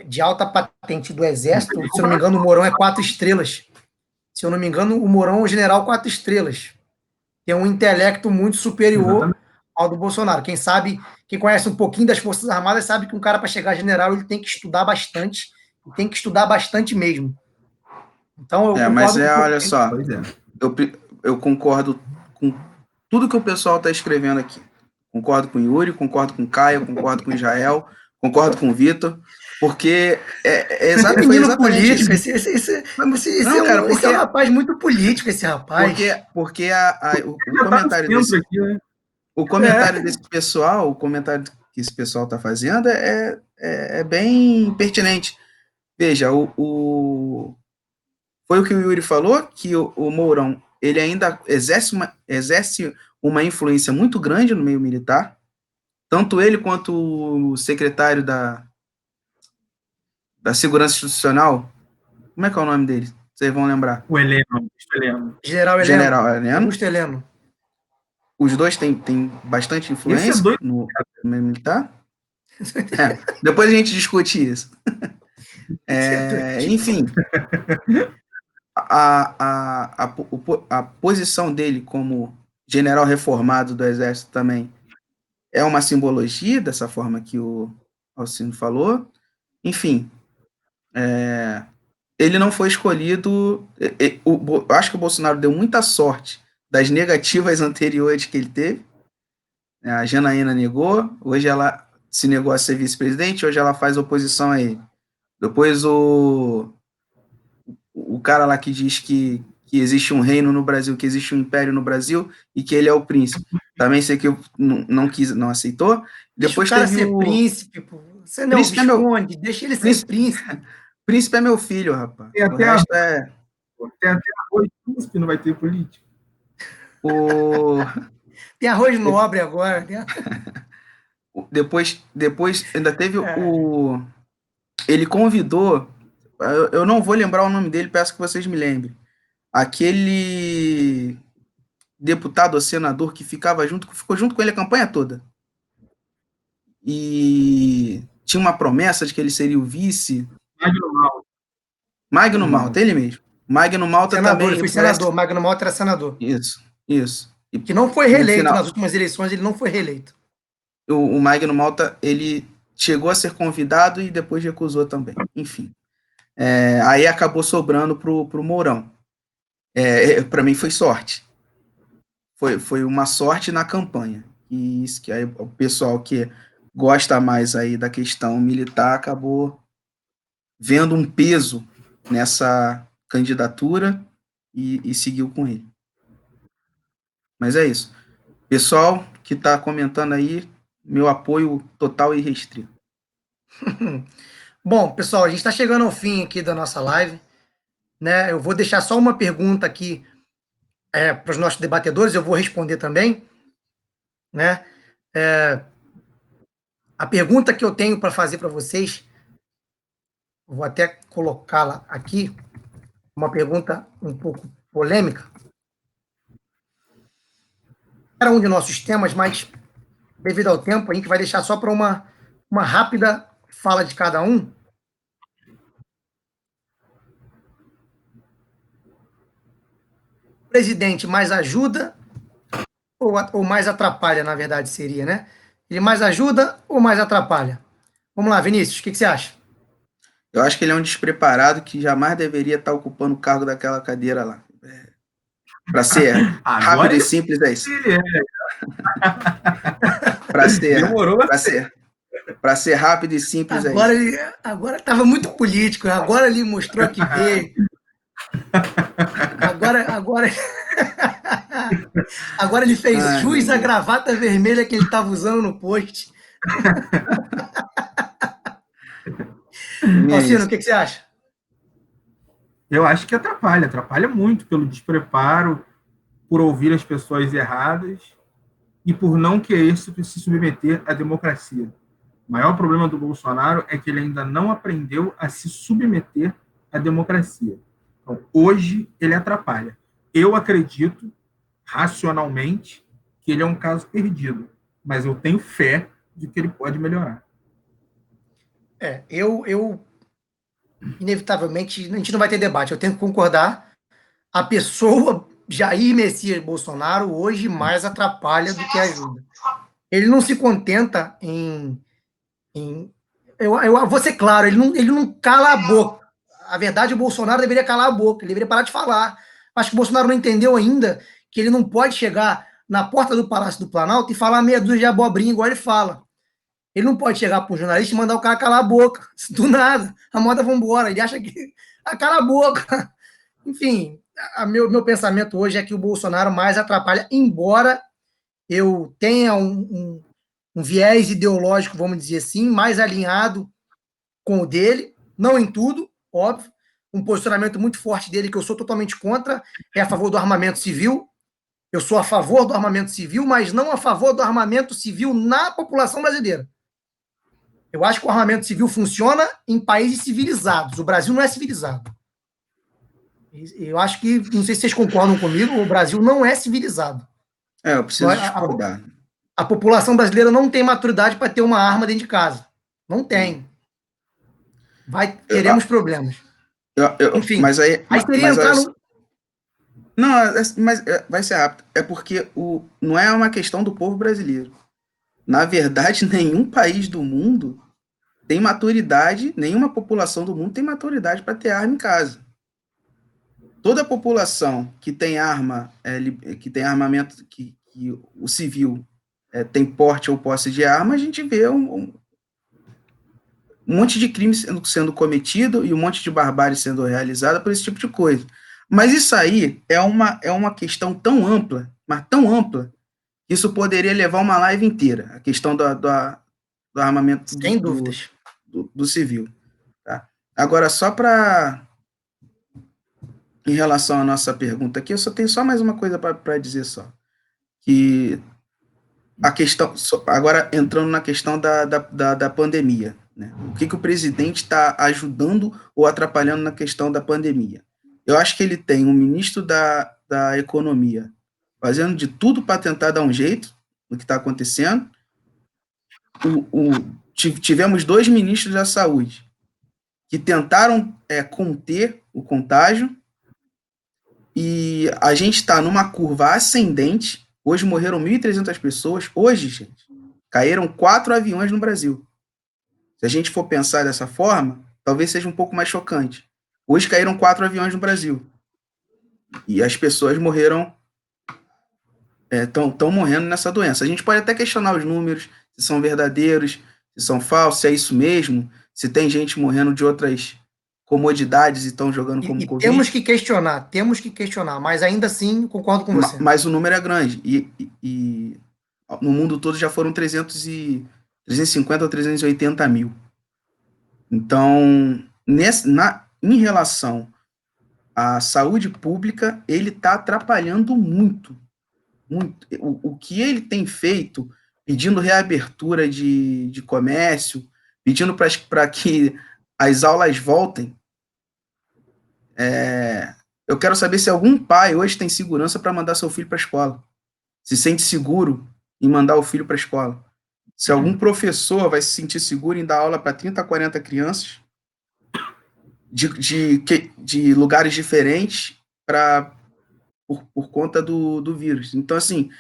[SPEAKER 1] de alta patente do Exército, se eu não me engano, o Mourão é 4 estrelas. Se eu não me engano, o Mourão é um general 4 estrelas. Tem um intelecto muito superior ao do Bolsonaro. Quem conhece um pouquinho das Forças Armadas sabe que um cara, para chegar a general, ele tem que estudar bastante, tem que estudar bastante mesmo. Então,
[SPEAKER 3] olha só, eu concordo com tudo que o pessoal está escrevendo aqui. Concordo com o Yuri, concordo com o Caio, concordo com o Israel, concordo com o Vitor, porque foi exatamente
[SPEAKER 1] político,
[SPEAKER 3] isso.
[SPEAKER 1] Esse é um rapaz muito político, esse rapaz.
[SPEAKER 3] Porque o comentário desse...
[SPEAKER 2] Aqui, né?
[SPEAKER 3] O comentário desse pessoal, o comentário que esse pessoal está fazendo é bem pertinente. Veja, foi o que o Yuri falou, que o Mourão ele ainda exerce uma influência muito grande no meio militar, tanto ele quanto o secretário da Segurança Institucional, como é que é o nome dele? Vocês vão lembrar.
[SPEAKER 2] O Heleno.
[SPEAKER 1] General Heleno. Augusto Heleno.
[SPEAKER 3] Os dois têm bastante influência no meio militar. Depois a gente discute isso. Enfim, a posição dele como general reformado do Exército também é uma simbologia dessa forma que o Alcino falou. Enfim, ele não foi escolhido. Eu acho que o Bolsonaro deu muita sorte das negativas anteriores que ele teve. A Janaína negou, hoje ela se negou a ser vice-presidente, hoje ela faz oposição a ele. Depois o cara lá que diz que existe um reino no Brasil, que existe um império no Brasil e que ele é o príncipe. Também sei que não aceitou. Depois
[SPEAKER 1] deixa o cara ser príncipe, pô. Você não príncipe esconde, deixa ele ser príncipe.
[SPEAKER 3] Príncipe é meu filho, rapaz. O resto é...
[SPEAKER 2] Tem até arroz príncipe, não vai ter político.
[SPEAKER 1] Tem arroz nobre agora.
[SPEAKER 3] Depois ainda teve ele convidou, eu não vou lembrar o nome dele, peço que vocês me lembrem. Aquele deputado ou senador que ficou junto com ele a campanha toda. E tinha uma promessa de que ele seria o vice. Magno Malta, ele mesmo. Magno Malta
[SPEAKER 1] senador,
[SPEAKER 3] também.
[SPEAKER 1] Ele foi senador, Magno Malta era senador.
[SPEAKER 3] Isso.
[SPEAKER 1] Que não foi reeleito nas últimas eleições, ele não foi reeleito.
[SPEAKER 3] O Magno Malta, ele chegou a ser convidado e depois recusou também. Enfim. Aí acabou sobrando pro Mourão. Para mim foi sorte. Foi uma sorte na campanha. E isso que aí o pessoal que gosta mais aí da questão militar acabou vendo um peso nessa candidatura e seguiu com ele. Mas é isso. Pessoal que está comentando aí, meu apoio total e restrito.
[SPEAKER 1] Bom, pessoal, a gente está chegando ao fim aqui da nossa live, né? Eu vou deixar só uma pergunta aqui para os nossos debatedores, eu vou responder também, né? A pergunta que eu tenho para fazer para vocês, vou até colocá-la aqui, uma pergunta um pouco polêmica. Era um de nossos temas, mas devido ao tempo, a gente vai deixar só para uma rápida fala de cada um. O presidente mais ajuda ou mais atrapalha, na verdade, seria, né? Ele mais ajuda ou mais atrapalha? Vamos lá, Vinícius, o que você acha?
[SPEAKER 3] Eu acho que ele é um despreparado que jamais deveria estar ocupando o cargo daquela cadeira lá. Para ser rápido e simples, é isso. Para ser rápido e simples,
[SPEAKER 1] agora
[SPEAKER 3] é isso.
[SPEAKER 1] Agora estava muito político, agora ele mostrou que veio. Agora ele fez jus à gravata vermelha que ele estava usando no post. Alcino, o que você acha?
[SPEAKER 2] Eu acho que atrapalha muito pelo despreparo, por ouvir as pessoas erradas e por não querer se submeter à democracia. O maior problema do Bolsonaro é que ele ainda não aprendeu a se submeter à democracia. Então, hoje, ele atrapalha. Eu acredito, racionalmente, que ele é um caso perdido, mas eu tenho fé de que ele pode melhorar.
[SPEAKER 1] Eu inevitavelmente, a gente não vai ter debate, eu tenho que concordar. A pessoa Jair Messias Bolsonaro hoje mais atrapalha do que ajuda. Ele não se contenta eu vou ser claro, ele não cala a boca. A verdade, o Bolsonaro deveria calar a boca, ele deveria parar de falar. Acho que o Bolsonaro não entendeu ainda que ele não pode chegar na porta do Palácio do Planalto e falar meia dúzia de abobrinha, igual ele fala. Ele não pode chegar para um jornalista e mandar o cara calar a boca. Do nada. A moda vai embora. Ele acha que... cala a boca. Enfim, meu pensamento hoje é que o Bolsonaro mais atrapalha, embora eu tenha um viés ideológico, vamos dizer assim, mais alinhado com o dele, não em tudo, óbvio, um posicionamento muito forte dele que eu sou totalmente contra, é a favor do armamento civil. Eu sou a favor do armamento civil, mas não a favor do armamento civil na população brasileira. Eu acho que o armamento civil funciona em países civilizados. O Brasil não é civilizado. Eu acho que, não sei se vocês concordam comigo, o Brasil não é civilizado.
[SPEAKER 3] Eu preciso discordar.
[SPEAKER 1] A população brasileira não tem maturidade para ter uma arma dentro de casa. Não tem. Teremos problemas. Enfim,
[SPEAKER 3] mas aí
[SPEAKER 1] seria entrar no...
[SPEAKER 3] Não, mas vai ser rápido. É porque não é uma questão do povo brasileiro. Na verdade, nenhum país do mundo tem maturidade, nenhuma população do mundo tem maturidade para ter arma em casa. Toda a população que tem arma, que tem armamento, que o civil tem porte ou posse de arma, a gente vê um monte de crime sendo cometido e um monte de barbárie sendo realizada por esse tipo de coisa. Mas isso aí é uma questão tão ampla, mas tão ampla, que isso poderia levar uma live inteira, a questão do armamento
[SPEAKER 1] sem dúvidas.
[SPEAKER 3] Do civil. Tá? Agora, só para... Em relação à nossa pergunta aqui, eu só tenho mais uma coisa para dizer só. Que a questão... Agora, entrando na questão da pandemia. Né? O que o presidente está ajudando ou atrapalhando na questão da pandemia? Eu acho que ele tem um ministro da Economia fazendo de tudo para tentar dar um jeito no que está acontecendo. Tivemos 2 ministros da Saúde que tentaram conter o contágio, e a gente está numa curva ascendente. Hoje morreram 1.300 pessoas. Hoje, gente, caíram 4 aviões no Brasil. Se a gente for pensar dessa forma, talvez seja um pouco mais chocante. Hoje caíram 4 aviões no Brasil. E as pessoas morreram, estão morrendo nessa doença. A gente pode até questionar os números, se são verdadeiros, se são falsos, se é isso mesmo, se tem gente morrendo de outras comodidades e estão jogando como Covid.
[SPEAKER 1] Temos que questionar, mas ainda assim concordo com você.
[SPEAKER 3] Mas o número é grande, e no mundo todo já foram 350 ou 380 mil. Então, em relação à saúde pública, ele está atrapalhando muito, muito. O que ele tem feito, pedindo reabertura de comércio, pedindo para que as aulas voltem, eu quero saber se algum pai hoje tem segurança para mandar seu filho para a escola, se sente seguro em mandar o filho para a escola, se algum professor vai se sentir seguro em dar aula para 30, 40 crianças de lugares diferentes por conta do vírus. Então, assim,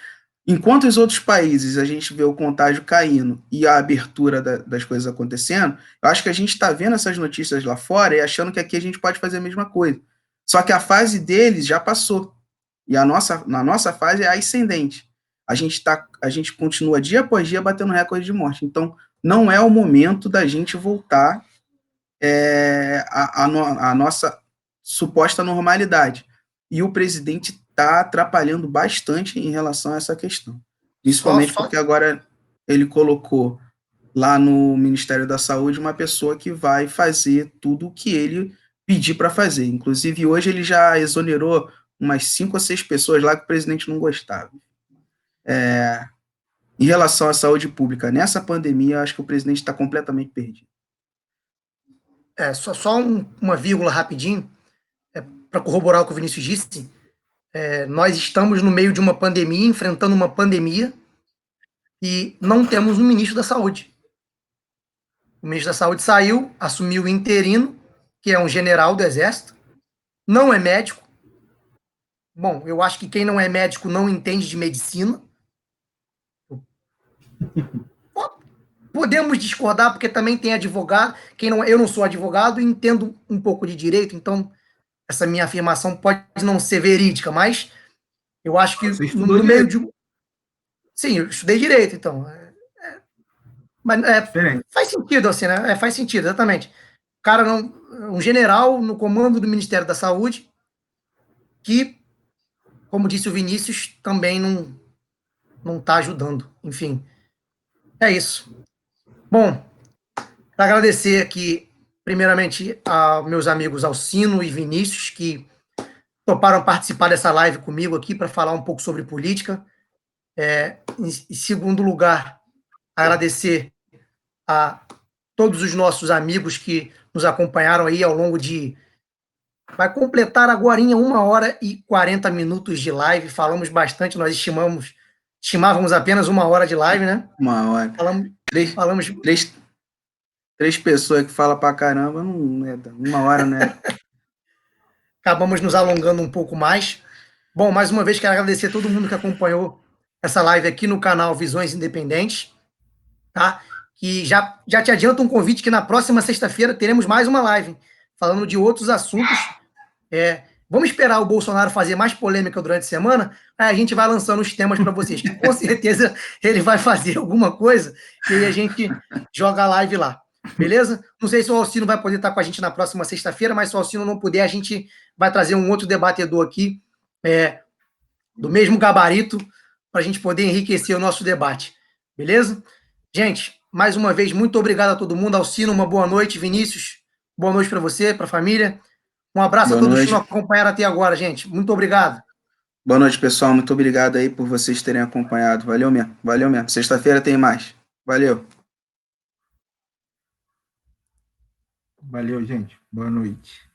[SPEAKER 3] enquanto os outros países a gente vê o contágio caindo e a abertura das coisas acontecendo, eu acho que a gente está vendo essas notícias lá fora e achando que aqui a gente pode fazer a mesma coisa. Só que a fase deles já passou. E na nossa fase é ascendente. A gente continua dia após dia batendo recorde de morte. Então, não é o momento da gente voltar a nossa suposta normalidade. E o presidente está atrapalhando bastante em relação a essa questão. Principalmente porque agora ele colocou lá no Ministério da Saúde uma pessoa que vai fazer tudo o que ele pedir para fazer. Inclusive, hoje ele já exonerou umas 5 ou 6 pessoas lá que o presidente não gostava. Em relação à saúde pública, nessa pandemia, eu acho que o presidente está completamente perdido.
[SPEAKER 1] Só uma vírgula rapidinho, para corroborar o que o Vinícius disse. Nós estamos no meio de uma pandemia, enfrentando uma pandemia, e não temos um ministro da Saúde. O ministro da Saúde saiu, assumiu o interino, que é um general do Exército, não é médico. Bom, eu acho que quem não é médico não entende de medicina. Podemos discordar, porque também tem advogado. Eu não sou advogado e entendo um pouco de direito, então essa minha afirmação pode não ser verídica, mas eu acho que no meio de... Sim, eu estudei direito, então. Mas faz sentido, assim, né? Faz sentido, exatamente. O cara não. Um general no comando do Ministério da Saúde, que, como disse o Vinícius, também não está ajudando. Enfim, é isso. Bom, para agradecer aqui, primeiramente, aos meus amigos Alcino e Vinícius, que toparam participar dessa live comigo aqui para falar um pouco sobre política. Em segundo lugar, agradecer a todos os nossos amigos que nos acompanharam aí ao longo de... Vai completar agora 1h e 40 minutos de live. Falamos bastante, nós estimávamos apenas 1 hora de live, né?
[SPEAKER 3] 1 hora.
[SPEAKER 1] Falamos...
[SPEAKER 3] Três pessoas que falam pra caramba, não é 1 hora, né?
[SPEAKER 1] Acabamos nos alongando um pouco mais. Bom, mais uma vez quero agradecer a todo mundo que acompanhou essa live aqui no canal Visões Independentes, tá? Que já te adianto um convite que na próxima sexta-feira teremos mais uma live, falando de outros assuntos. Vamos esperar o Bolsonaro fazer mais polêmica durante a semana, aí a gente vai lançando os temas para vocês, que com certeza ele vai fazer alguma coisa, e aí a gente joga a live lá. Beleza? Não sei se o Alcino vai poder estar com a gente na próxima sexta-feira, mas se o Alcino não puder, a gente vai trazer um outro debatedor aqui, do mesmo gabarito, para a gente poder enriquecer o nosso debate. Beleza? Gente, mais uma vez, muito obrigado a todo mundo. Alcino, uma boa noite. Vinícius, boa noite para você, para a família. Um abraço a todos que nos acompanharam até agora, gente. Muito obrigado.
[SPEAKER 3] Boa noite, pessoal. Muito obrigado aí por vocês terem acompanhado. Valeu mesmo. Valeu mesmo. Sexta-feira tem mais. Valeu.
[SPEAKER 2] Valeu, gente. Boa noite.